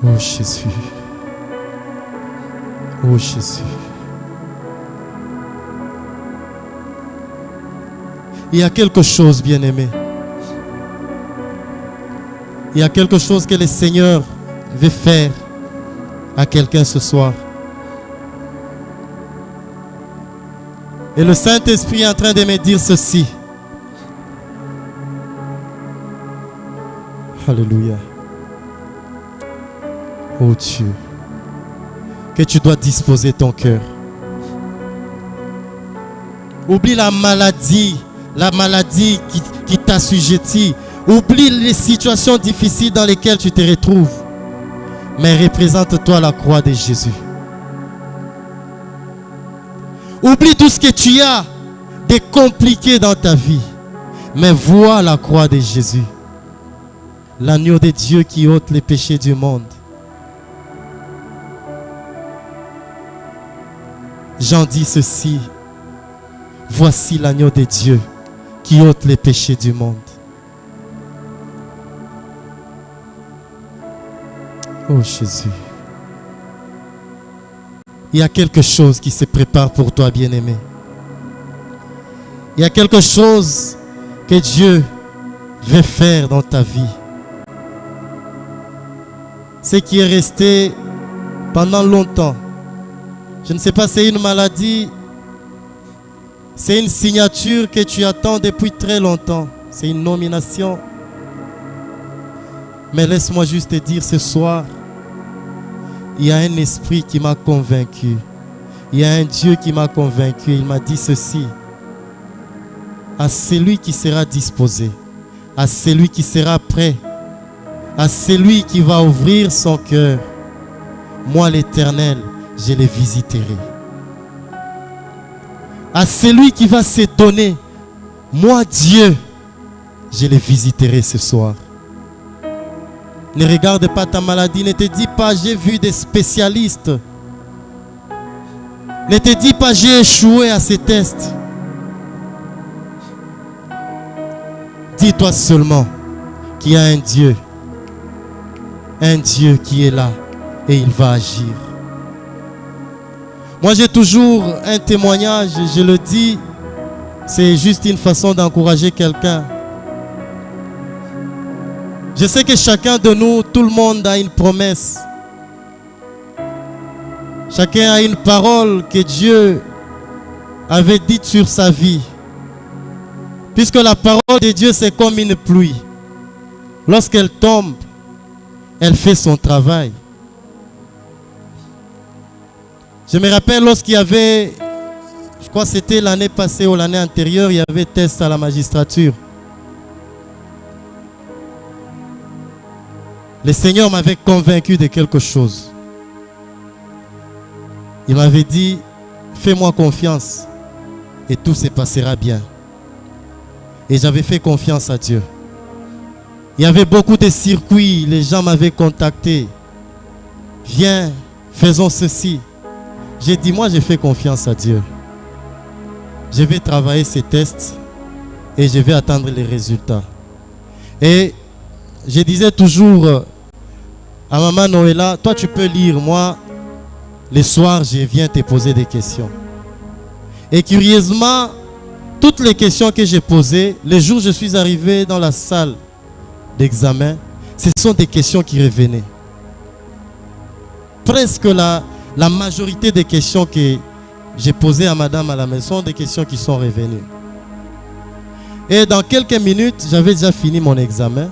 Oh Jésus. Oh Jésus. Il y a quelque chose, bien-aimé. Il y a quelque chose que le Seigneur veut faire à quelqu'un ce soir. Et le Saint-Esprit est en train de me dire ceci. Alléluia. Oh Dieu, que tu dois disposer ton cœur. Oublie la maladie qui t'assujettit. Oublie les situations difficiles dans lesquelles tu te retrouves. Mais représente-toi la croix de Jésus. Oublie tout ce que tu as de compliqué dans ta vie. Mais vois la croix de Jésus. L'agneau de Dieu qui ôte les péchés du monde. Jean dit ceci. Voici l'agneau de Dieu qui ôte les péchés du monde. Oh Jésus. Il y a quelque chose qui se prépare pour toi, bien-aimé. Il y a quelque chose que Dieu veut faire dans ta vie. Ce qui est resté pendant longtemps. Je ne sais pas, c'est une maladie. C'est une signature que tu attends depuis très longtemps. C'est une nomination. Mais laisse-moi juste te dire ce soir, il y a un esprit qui m'a convaincu. Il y a un Dieu qui m'a convaincu. Il m'a dit ceci. À celui qui sera disposé, à celui qui sera prêt, à celui qui va ouvrir son cœur, moi l'Éternel, je les visiterai. À celui qui va s'étonner, moi Dieu, je les visiterai ce soir. Ne regarde pas ta maladie, ne te dis pas j'ai vu des spécialistes. Ne te dis pas j'ai échoué à ces tests. Dis-toi seulement qu'il y a un Dieu qui est là et il va agir. Moi j'ai toujours un témoignage, je le dis, c'est juste une façon d'encourager quelqu'un. Je sais que chacun de nous, tout le monde a une promesse. Chacun a une parole que Dieu avait dite sur sa vie. Puisque la parole de Dieu c'est comme une pluie. Lorsqu'elle tombe, elle fait son travail. Je me rappelle lorsqu'il y avait, je crois que c'était l'année passée ou l'année antérieure, il y avait test à la magistrature. Le Seigneur m'avait convaincu de quelque chose. Il m'avait dit, fais-moi confiance et tout se passera bien. Et j'avais fait confiance à Dieu. Il y avait beaucoup de circuits, les gens m'avaient contacté. Viens, faisons ceci. J'ai dit, moi j'ai fait confiance à Dieu. Je vais travailler ces tests et je vais attendre les résultats. Et je disais toujours à maman Noëlla, toi tu peux lire, moi le soir je viens te poser des questions. Et curieusement, toutes les questions que j'ai posées, le jour où je suis arrivé dans la salle d'examen, ce sont des questions qui revenaient. Presque la majorité des questions que j'ai posées à madame à la maison sont des questions qui sont revenues. Et dans quelques minutes, j'avais déjà fini mon examen.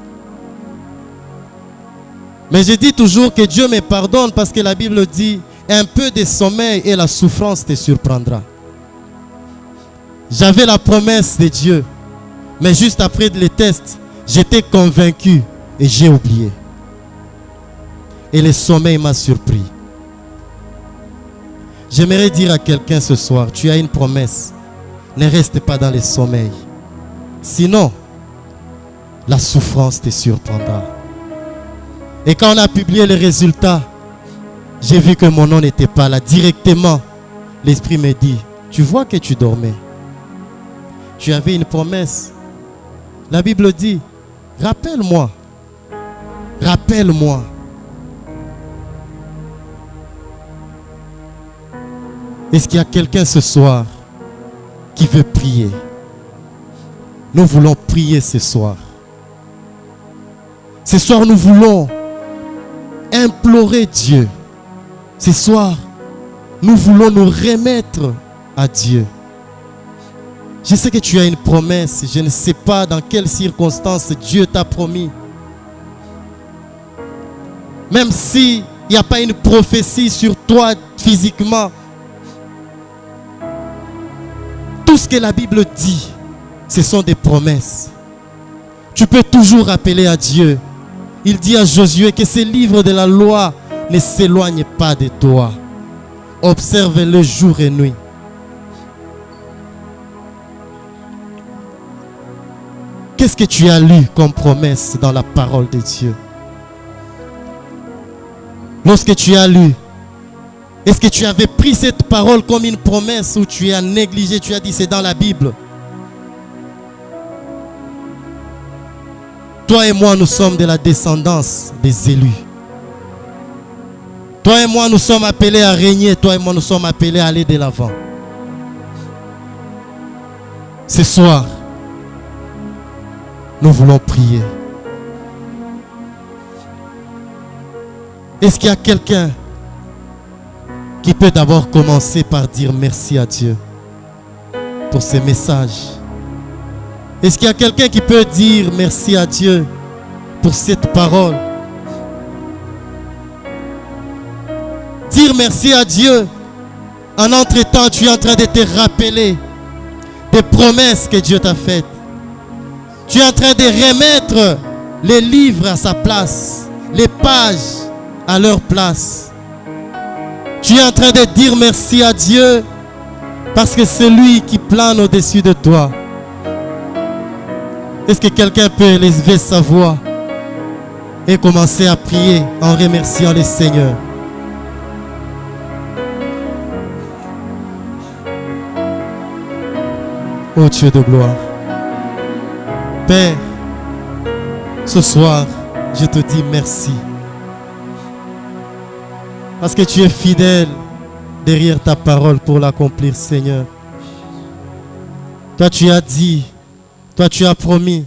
Mais je dis toujours que Dieu me pardonne parce que la Bible dit un peu de sommeil et la souffrance te surprendra. J'avais la promesse de Dieu, mais juste après les tests, j'étais convaincu et j'ai oublié. Et le sommeil m'a surpris. J'aimerais dire à quelqu'un ce soir, tu as une promesse, ne reste pas dans le sommeil. Sinon, la souffrance te surprendra. Et quand on a publié les résultats, j'ai vu que mon nom n'était pas là. Directement, l'Esprit me dit, tu vois que tu dormais. Tu avais une promesse. La Bible dit, rappelle-moi. Rappelle-moi. Est-ce qu'il y a quelqu'un ce soir qui veut prier? Nous voulons prier ce soir. Ce soir, nous voulons implorer Dieu. Ce soir, nous voulons nous remettre à Dieu. Je sais que tu as une promesse. Je ne sais pas dans quelles circonstances Dieu t'a promis. Même s'il n'y a pas une prophétie sur toi physiquement, tout ce que la Bible dit, ce sont des promesses. Tu peux toujours appeler à Dieu. Il dit à Josué que ces livres de la loi ne s'éloignent pas de toi. Observe-le jour et nuit. Qu'est-ce que tu as lu comme promesse dans la parole de Dieu? Lorsque tu as lu, est-ce que tu avais pris cette parole comme une promesse ou tu as négligé, tu as dit c'est dans la Bible? Toi et moi, nous sommes de la descendance des élus. Toi et moi, nous sommes appelés à régner. Toi et moi, nous sommes appelés à aller de l'avant. Ce soir, nous voulons prier. Est-ce qu'il y a quelqu'un qui peut d'abord commencer par dire merci à Dieu pour ces messages? Est-ce qu'il y a quelqu'un qui peut dire merci à Dieu pour cette parole? Dire merci à Dieu. En entre-temps, tu es en train de te rappeler des promesses que Dieu t'a faites. Tu es en train de remettre les livres à sa place, les pages à leur place. Tu es en train de dire merci à Dieu parce que c'est lui qui plane au-dessus de toi. Est-ce que quelqu'un peut élever sa voix et commencer à prier en remerciant le Seigneur? Ô Dieu de gloire, Père, ce soir, je te dis merci. Parce que tu es fidèle derrière ta parole pour l'accomplir, Seigneur. Toi, tu as dit, toi, tu as promis.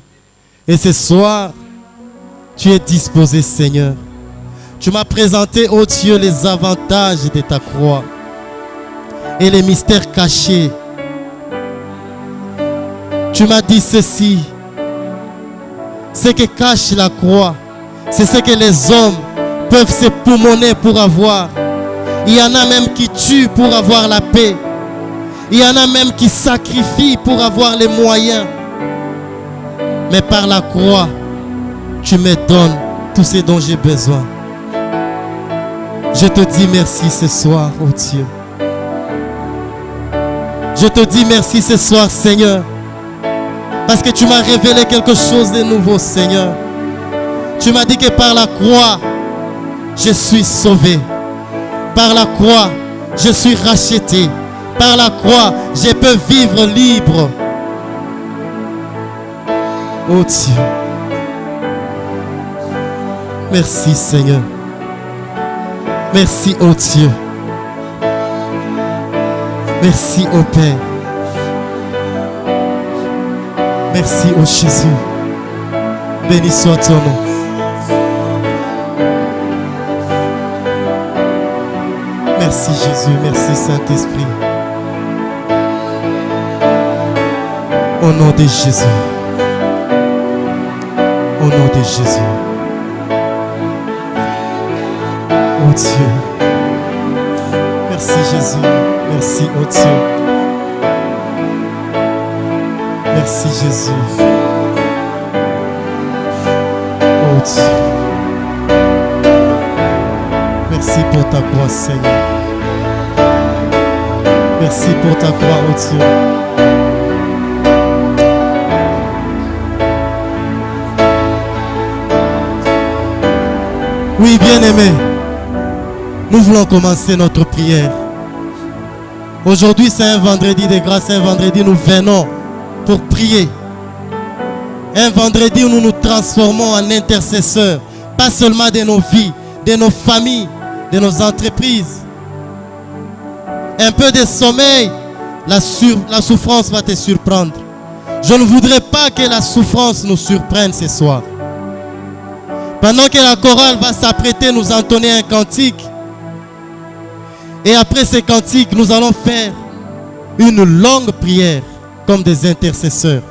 Et ce soir, tu es disposé, Seigneur. Tu m'as présenté, ô Dieu, les avantages de ta croix et les mystères cachés. Tu m'as dit ceci. Ce que cache la croix, c'est ce que les hommes peuvent se poumonner pour avoir. Il y en a même qui tuent pour avoir la paix. Il y en a même qui sacrifient pour avoir les moyens. Mais par la croix, tu me donnes tout ce dont j'ai besoin. Je te dis merci ce soir, oh Dieu. Je te dis merci ce soir, Seigneur. Parce que tu m'as révélé quelque chose de nouveau, Seigneur. Tu m'as dit que par la croix, je suis sauvé. Par la croix, je suis racheté. Par la croix, je peux vivre libre. Oh Dieu. Merci, Seigneur. Merci, oh Dieu. Merci, oh Père. Merci, oh Jésus. Béni soit ton nom. Merci Jésus, merci Saint-Esprit. Au nom de Jésus. Au nom de Jésus. Oh Dieu. Merci Jésus. Merci, oh Dieu. Merci Jésus. Oh Dieu. Merci pour ta croix, Seigneur. Merci pour ta croix, oh Dieu. Oui, bien-aimés, nous voulons commencer notre prière. Aujourd'hui, c'est un vendredi de grâce, un vendredi où nous venons pour prier. Un vendredi où nous nous transformons en intercesseurs, pas seulement de nos vies, de nos familles, de nos entreprises. Un peu de sommeil, la souffrance va te surprendre. Je ne voudrais pas que la souffrance nous surprenne ce soir. Pendant que la chorale va s'apprêter à nous entonner un cantique, et après ce cantique, nous allons faire une longue prière comme des intercesseurs.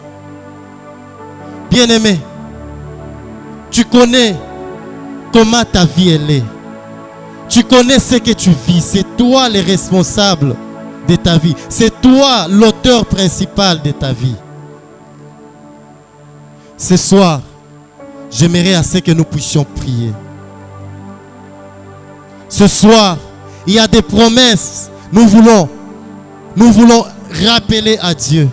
Bien-aimé, tu connais comment ta vie elle est. Tu connais ce que tu vis. C'est toi le responsable de ta vie. C'est toi l'auteur principal de ta vie. Ce soir, j'aimerais à ce que nous puissions prier. Ce soir, il y a des promesses. Nous voulons rappeler à Dieu.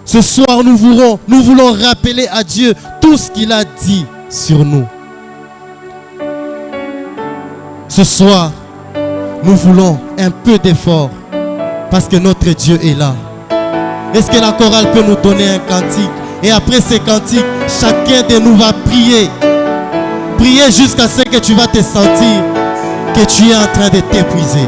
Ce soir, nous voulons rappeler à Dieu tout ce qu'il a dit sur nous. Ce soir, nous voulons un peu d'effort parce que notre Dieu est là. Est-ce que la chorale peut nous donner un cantique? Et après ce cantique, chacun de nous va prier. Prier jusqu'à ce que tu vas te sentir que tu es en train de t'épuiser.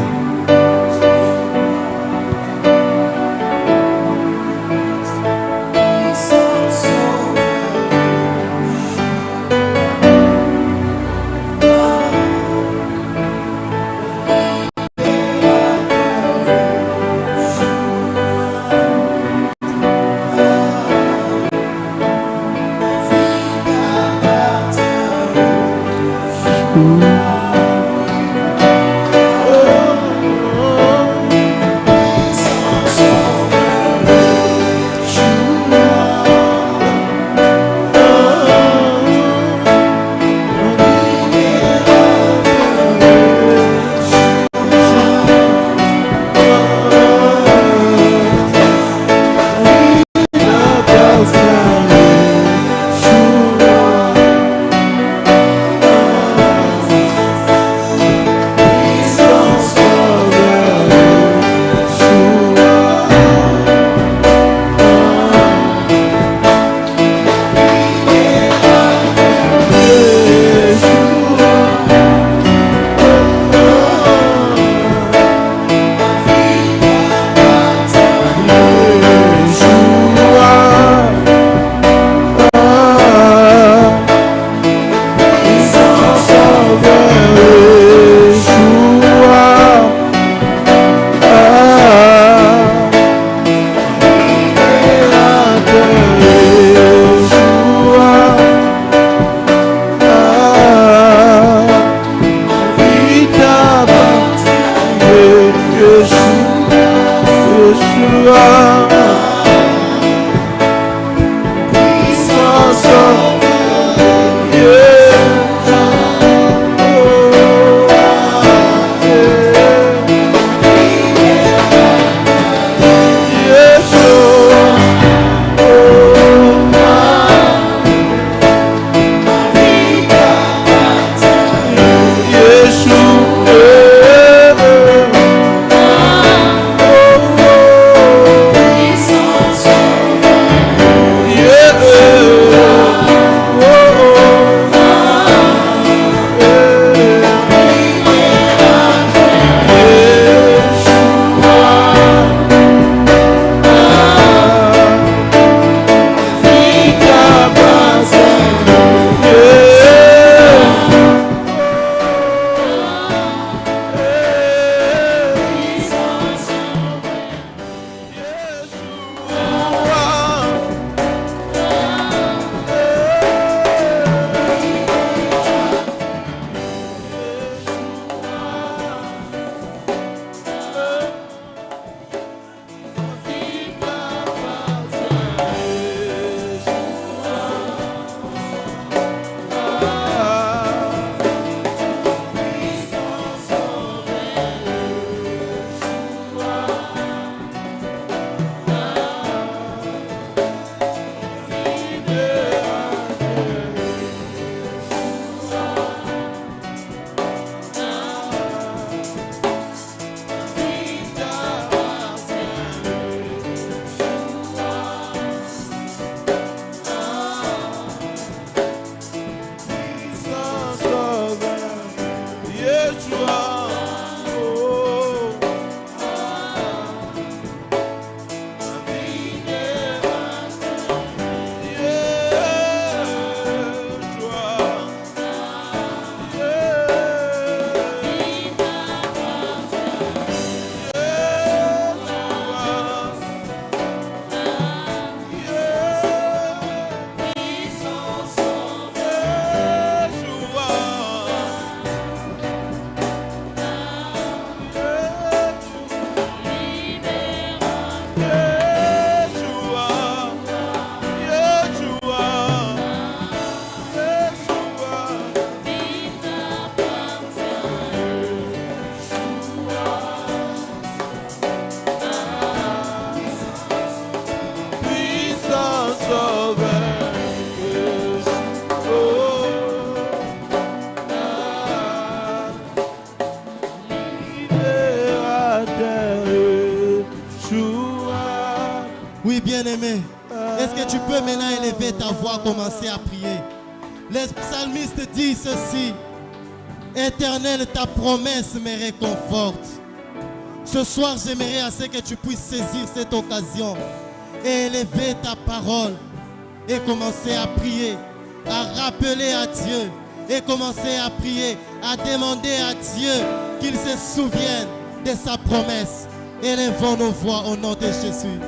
bien-aimé, est-ce que tu peux maintenant élever ta voix, commencer à prier? Le psalmiste dit ceci: Éternel, ta promesse me réconforte. Ce soir, j'aimerais à ce que tu puisses saisir cette occasion et élever ta parole et commencer à prier, à rappeler à Dieu et commencer à prier, à demander à Dieu qu'il se souvienne de sa promesse. Élevons nos voix au nom de Jésus.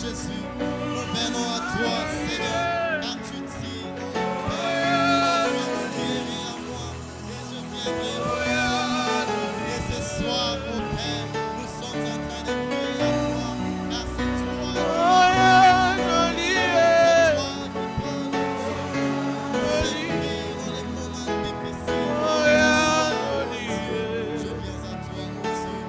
Jésus, nous venons à toi, Seigneur, car tu dis, Père, tu viendrais à moi et je viendrai au Seigneur. Et ce soir, mon Père, nous sommes en train de prier à toi, car c'est toi qui parles, c'est toi qui dans les moments difficiles. Je viens à toi, mon Dieu,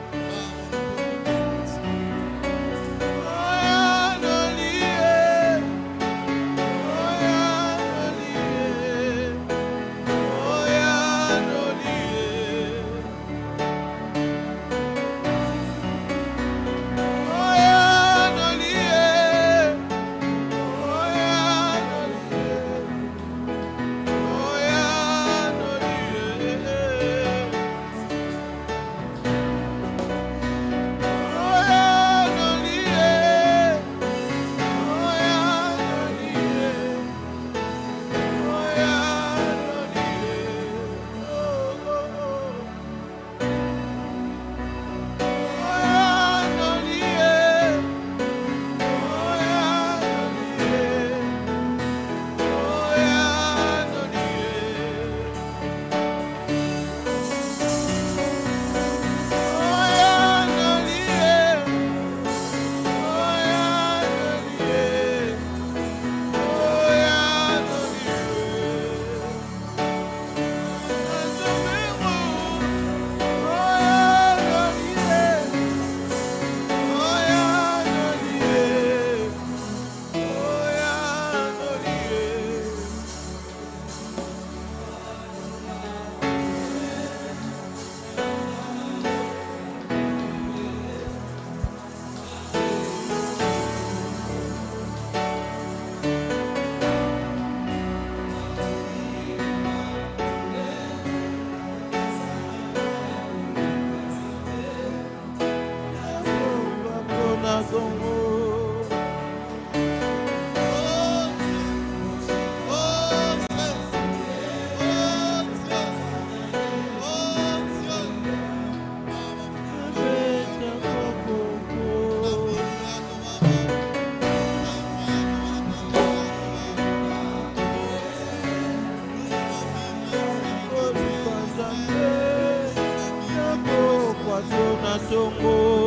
tongo.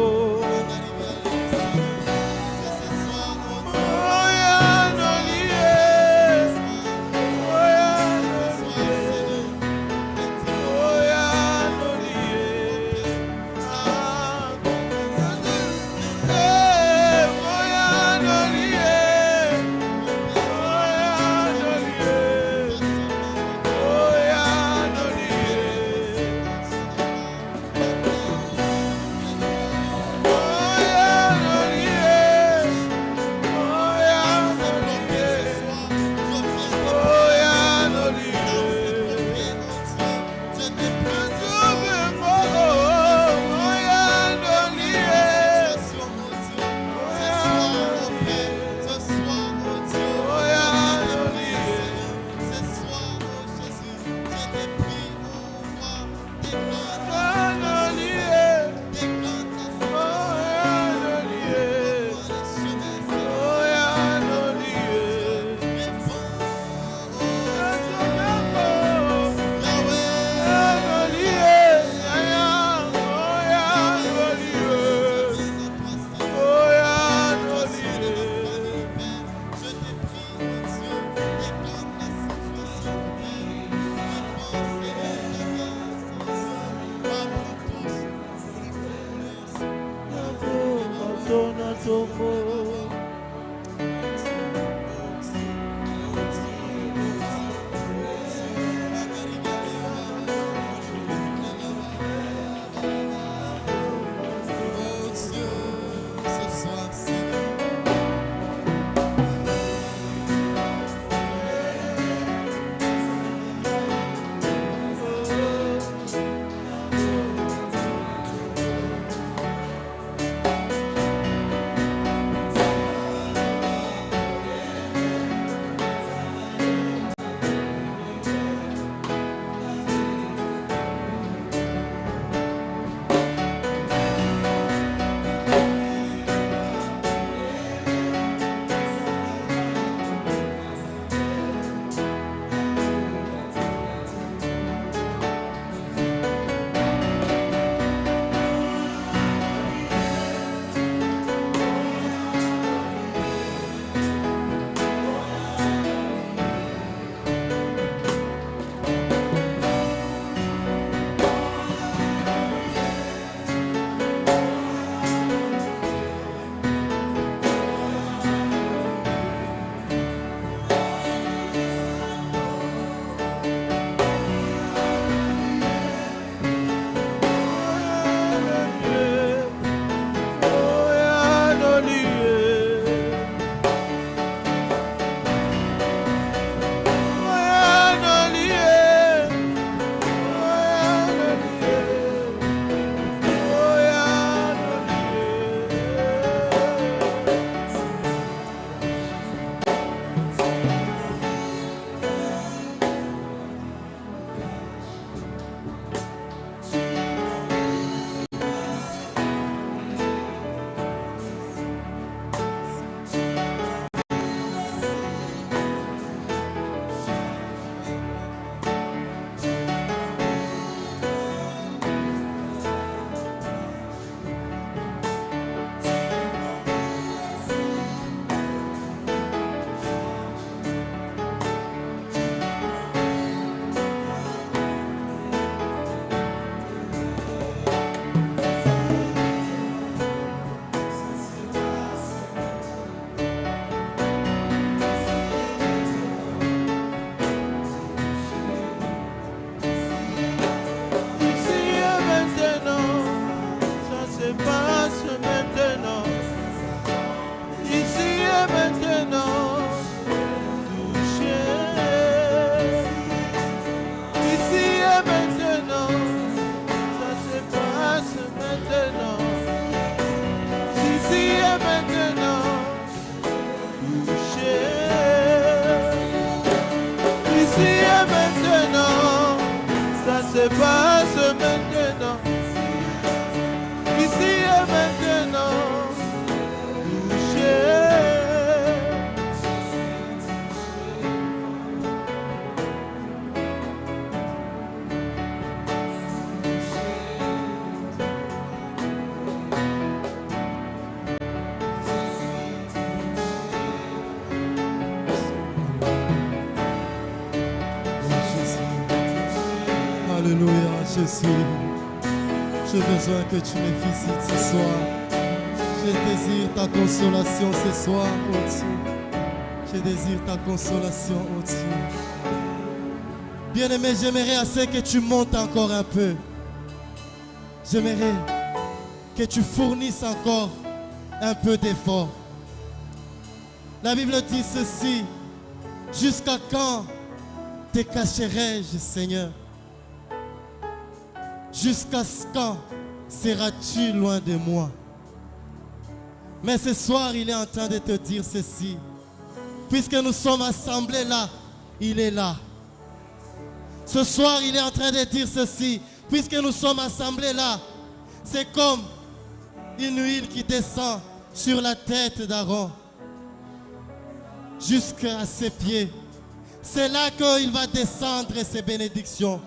se passe maintenant. Ici et maintenant. Jésus, j'ai besoin que tu me visites ce soir. Je désire ta consolation ce soir, oh Dieu. Je désire ta consolation, oh Dieu. Bien-aimé, j'aimerais assez que tu montes encore un peu. J'aimerais que tu fournisses encore un peu d'effort. La Bible dit ceci: jusqu'à quand te cacherai-je, Seigneur? Jusqu'à quand seras-tu loin de moi? Mais ce soir, il est en train de te dire ceci: puisque nous sommes assemblés là, il est là. Ce soir, il est en train de dire ceci: puisque nous sommes assemblés là, c'est comme une huile qui descend sur la tête d'Aaron jusqu'à ses pieds. C'est là qu'il va descendre ses bénédictions.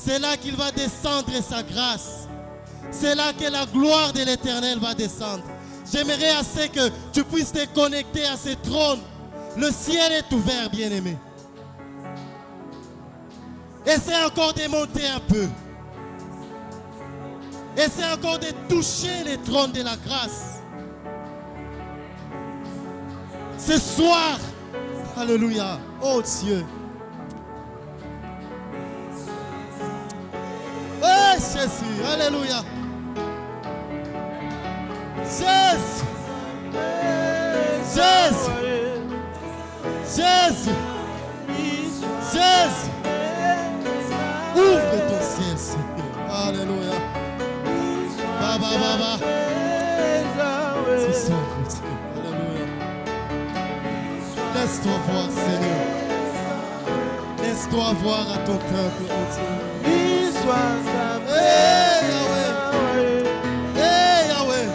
C'est là qu'il va descendre sa grâce. C'est là que la gloire de l'Éternel va descendre. J'aimerais assez que tu puisses te connecter à ce trône. Le ciel est ouvert, bien-aimé. Essaie encore de monter un peu. Essaie encore de toucher les trônes de la grâce. Ce soir, alléluia, oh Dieu. Oh Jésus, alléluia. Jésus, Jésus, Jésus, Jésus. Ouvre ton ciel, Seigneur. Alléluia. Baba, baba. C'est ça, Dieu. Alléluia. Laisse-toi voir, Seigneur. Laisse-toi voir à ton peuple, oh Dieu. Hey, Yahweh. Hey, Yahweh.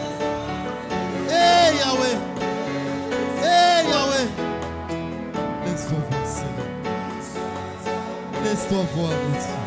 Hey, Yahweh. Hey, Yahweh. Laisse-toi voir, Seigneur. Laisse-toi voir, oh Dieu.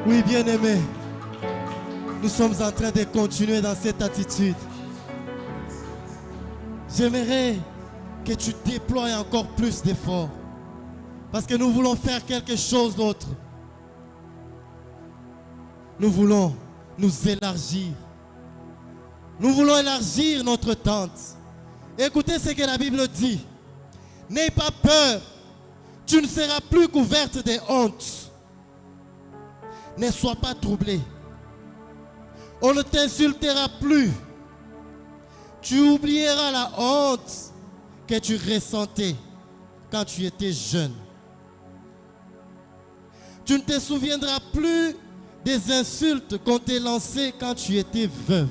Oui, bien-aimé, nous sommes en train de continuer dans cette attitude. J'aimerais que tu déploies encore plus d'efforts. Parce que nous voulons faire quelque chose d'autre. Nous voulons nous élargir. Nous voulons élargir notre tente. Écoutez ce que la Bible dit. N'aie pas peur. Tu ne seras plus couverte de honte. Ne sois pas troublé. On ne t'insultera plus. Tu oublieras la honte que tu ressentais quand tu étais jeune. Tu ne te souviendras plus des insultes qu'on t'a lancées quand tu étais veuve.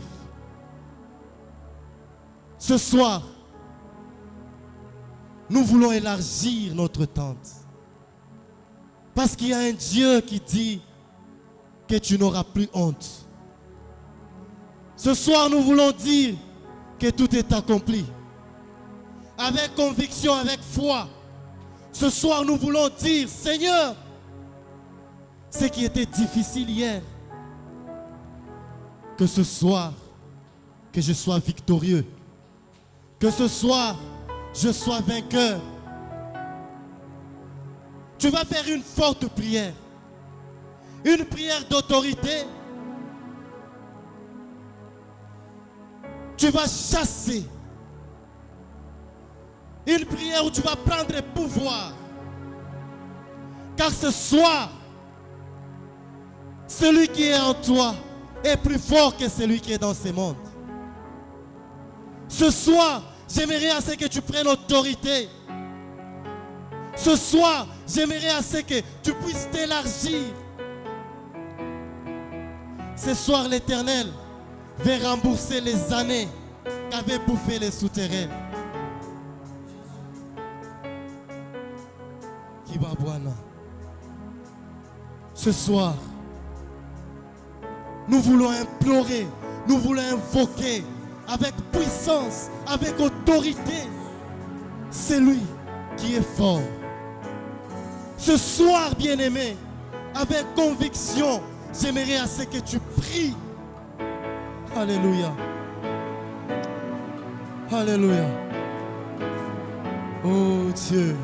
Ce soir, nous voulons élargir notre tente. Parce qu'il y a un Dieu qui dit que tu n'auras plus honte. Ce soir, nous voulons dire que tout est accompli. Avec conviction, avec foi. Ce soir, nous voulons dire, Seigneur, ce qui était difficile hier, que ce soir, que je sois victorieux. Que ce soir, je sois vainqueur. Tu vas faire une forte prière. Une prière d'autorité. Tu vas chasser. Une prière où tu vas prendre le pouvoir. Car ce soir, celui qui est en toi est plus fort que celui qui est dans ce monde. Ce soir, j'aimerais à ce que tu prennes autorité. Ce soir, j'aimerais à ce que tu puisses t'élargir. Ce soir, l'Éternel va rembourser les années qu'avaient bouffé les souterrains. Kibabwana. Ce soir, nous voulons implorer, nous voulons invoquer avec puissance, avec autorité, celui qui est fort. Ce soir, bien-aimé, avec conviction, j'aimerais à ce que tu pries. Alléluia. Alléluia. Oh Dieu.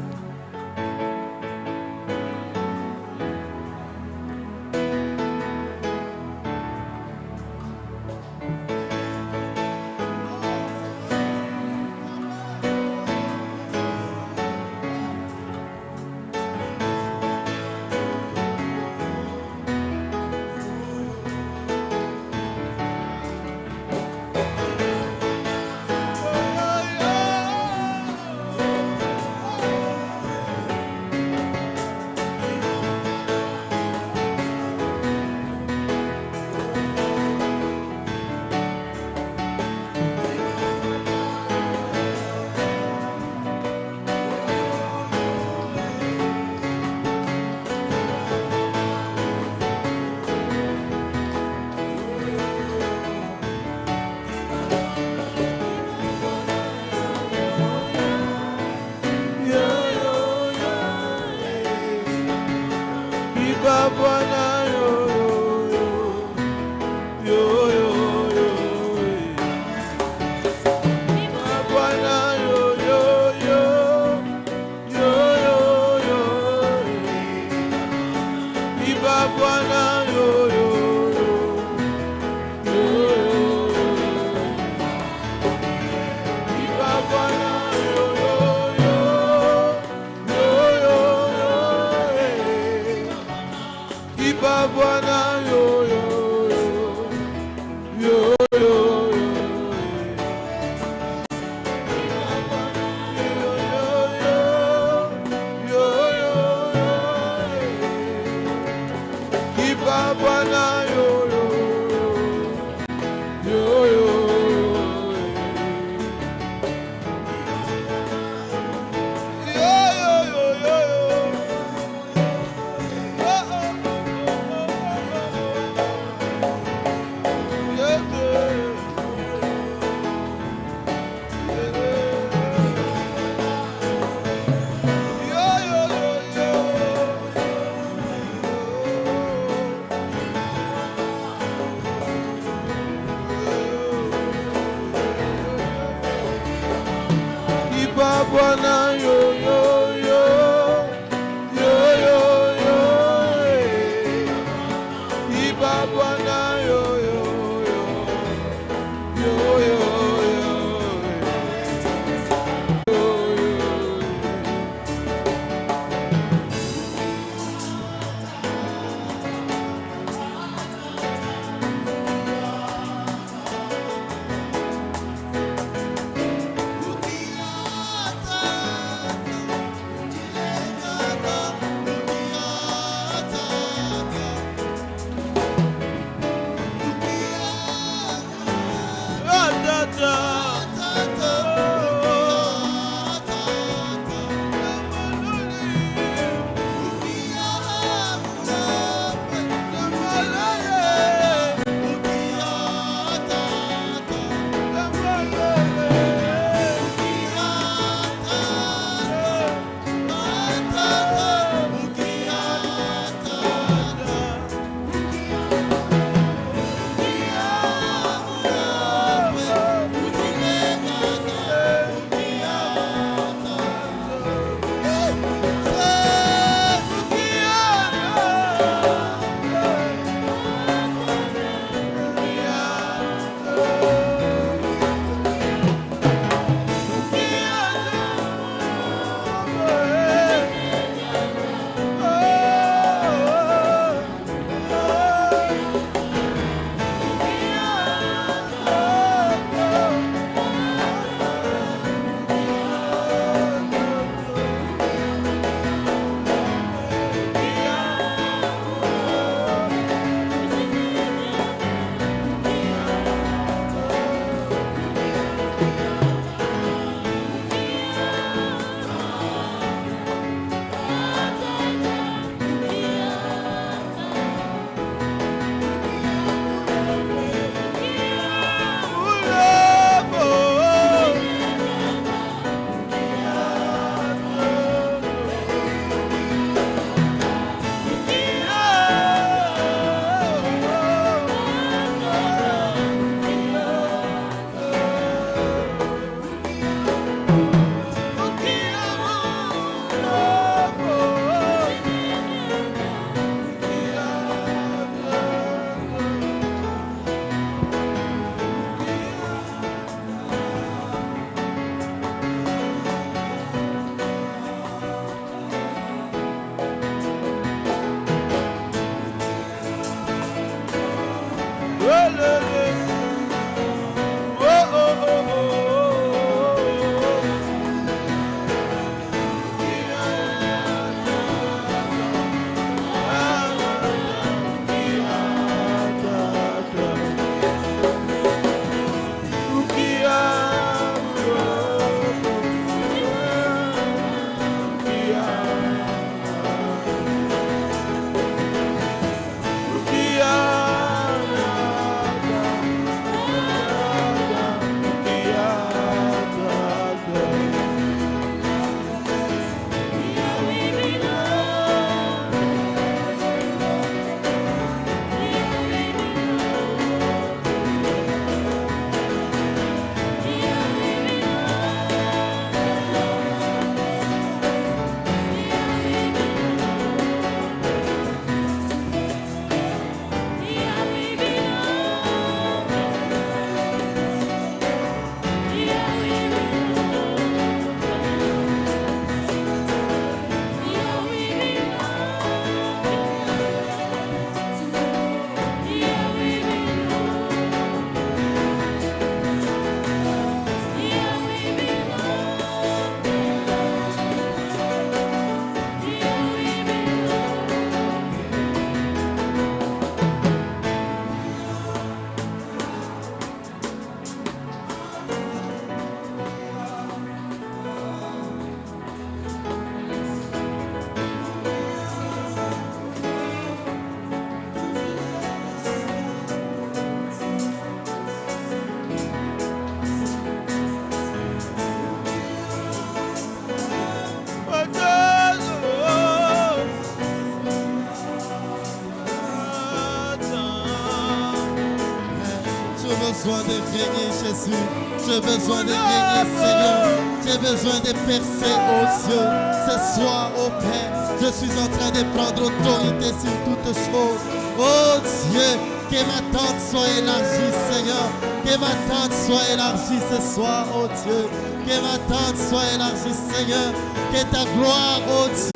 besoin de régner, Jésus. J'ai besoin de régner, Seigneur. J'ai besoin de percer, oh Dieu. Ce soir, oh Père, je suis en train de prendre autorité sur toutes choses. Oh Dieu, que ma tente soit élargie, Seigneur. Que ma tente soit élargie ce soir, oh Dieu. Que ma tente soit élargie, Seigneur. Que ta gloire, oh Dieu.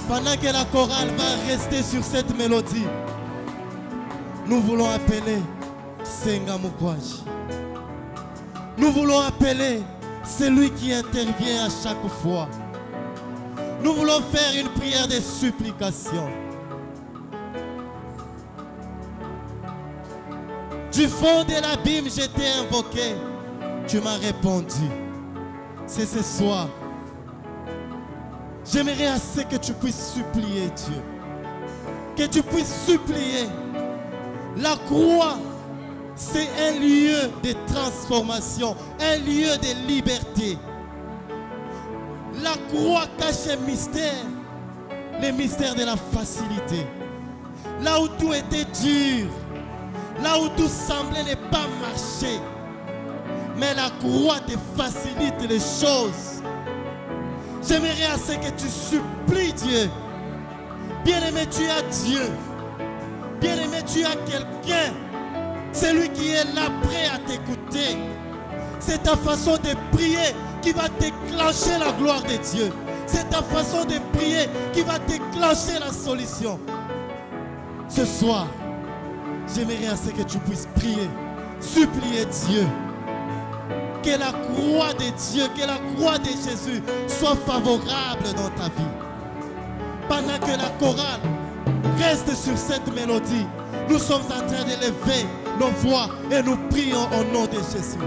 Pendant que la chorale va rester sur cette mélodie, nous voulons appeler Senga Mukwaji. Nous voulons appeler celui qui intervient à chaque fois. Nous voulons faire une prière de supplication. Du fond de l'abîme, je t'ai invoqué. Tu m'as répondu. C'est ce soir. J'aimerais assez que tu puisses supplier Dieu. Que tu puisses supplier. La croix, c'est un lieu de transformation, un lieu de liberté. La croix cache un mystère, le mystère de la facilité. Là où tout était dur, là où tout semblait ne pas marcher, mais la croix te facilite les choses. J'aimerais assez que tu supplies Dieu. Bien-aimé, tu as Dieu. Bien-aimé, tu as quelqu'un. C'est lui qui est là prêt à t'écouter. C'est ta façon de prier qui va déclencher la gloire de Dieu. C'est ta façon de prier qui va déclencher la solution. Ce soir, j'aimerais assez que tu puisses prier, supplier Dieu. Que la croix de Dieu, que la croix de Jésus soit favorable dans ta vie. Pendant que la chorale reste sur cette mélodie, nous sommes en train d'élever nos voix et nous prions au nom de Jésus.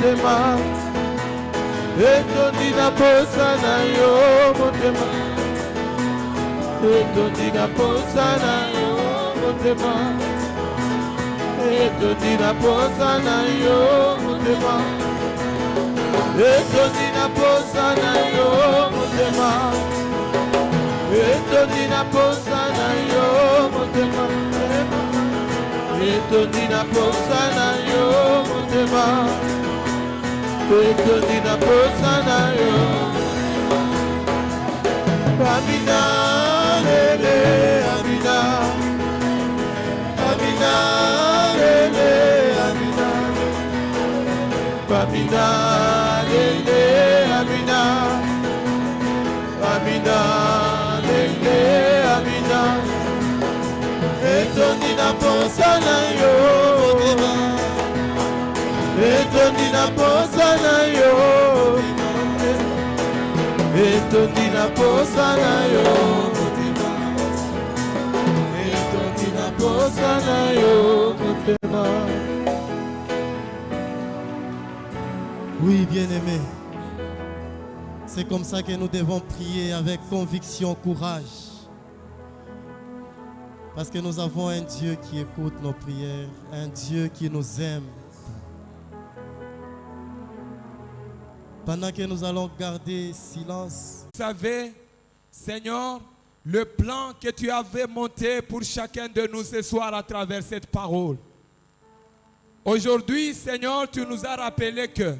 motema etondi na posa na yo motema etondi na posa na yo motema etondi na posa na yo motema etondi na posa na yo motema etondi na posa na yo motema etondi na posa na yo motema etondi na posa na yo Amina lele Amina Amina lele Amina Amina lele Amina Amina lele Amina etondi na posa na yo etondi na posa na yo etondi na posa na yo etondi na posa na yo motema. Oui, bien-aimés, c'est comme ça que nous devons prier avec conviction, courage. Parce que nous avons un Dieu qui écoute nos prières, un Dieu qui nous aime. Pendant que nous allons garder silence. Vous savez, Seigneur, le plan que tu avais monté pour chacun de nous ce soir à travers cette parole. Aujourd'hui, Seigneur, tu nous as rappelé que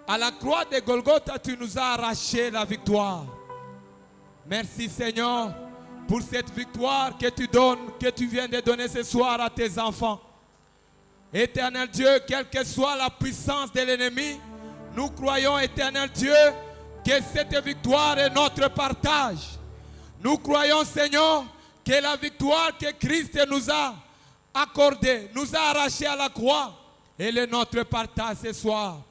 à la croix de Golgotha, tu nous as arraché la victoire. Merci, Seigneur, pour cette victoire que tu donnes, que tu viens de donner ce soir à tes enfants. Éternel Dieu, quelle que soit la puissance de l'ennemi, nous croyons, éternel Dieu, que cette victoire est notre partage. Nous croyons, Seigneur, que la victoire que Christ nous a accordée, nous a arrachée à la croix, elle est notre partage ce soir.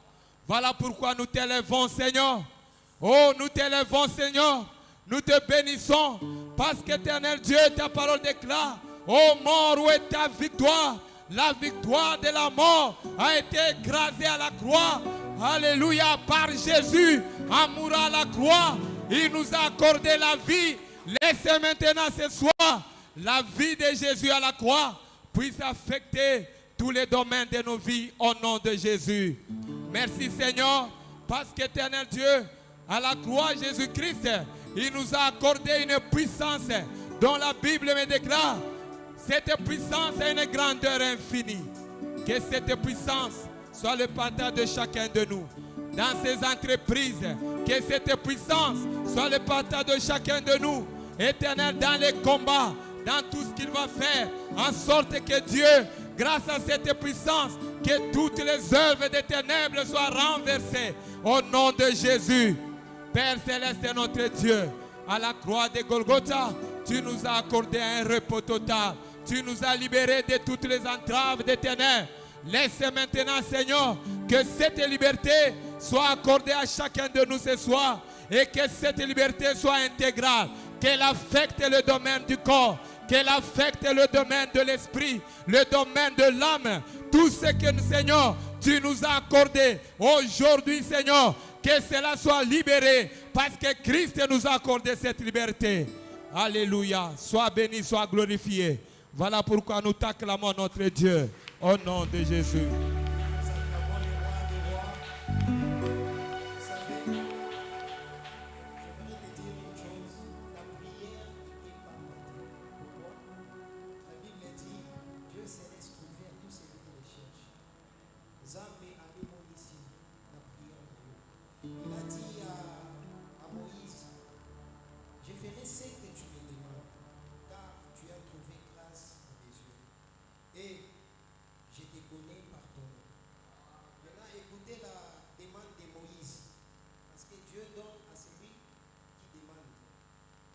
Voilà pourquoi nous t'élèvons, Seigneur. Oh, nous t'élèvons, Seigneur. Nous te bénissons parce qu'éternel Dieu, ta parole déclare, oh mort, où est ta victoire? La victoire de la mort a été écrasée à la croix. Alléluia, par Jésus, amour à la croix, il nous a accordé la vie. Laissez maintenant ce soir la vie de Jésus à la croix puisse affecter tous les domaines de nos vies au nom de Jésus. Merci Seigneur, parce qu'éternel Dieu, à la croix Jésus-Christ, il nous a accordé une puissance dont la Bible me déclare. Cette puissance a une grandeur infinie. Que cette puissance soit le partage de chacun de nous. Dans ces entreprises, que cette puissance soit le partage de chacun de nous. Éternel, dans les combats, dans tout ce qu'il va faire, en sorte que Dieu, grâce à cette puissance, que toutes les œuvres des ténèbres soient renversées. Au nom de Jésus. Père céleste, notre Dieu, à la croix de Golgotha, tu nous as accordé un repos total. Tu nous as libérés de toutes les entraves des ténèbres. Laisse maintenant, Seigneur, que cette liberté soit accordée à chacun de nous ce soir et que cette liberté soit intégrale, qu'elle affecte le domaine du corps, qu'elle affecte le domaine de l'esprit, le domaine de l'âme, tout ce que, Seigneur, tu nous as accordé aujourd'hui, Seigneur, que cela soit libéré parce que Christ nous a accordé cette liberté. Alléluia, sois béni, sois glorifié. Voilà pourquoi nous t'acclamons notre Dieu, au nom de Jésus.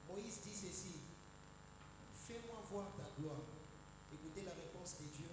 Moïse dit ceci, fais-moi voir ta gloire. Écoutez la réponse de Dieu.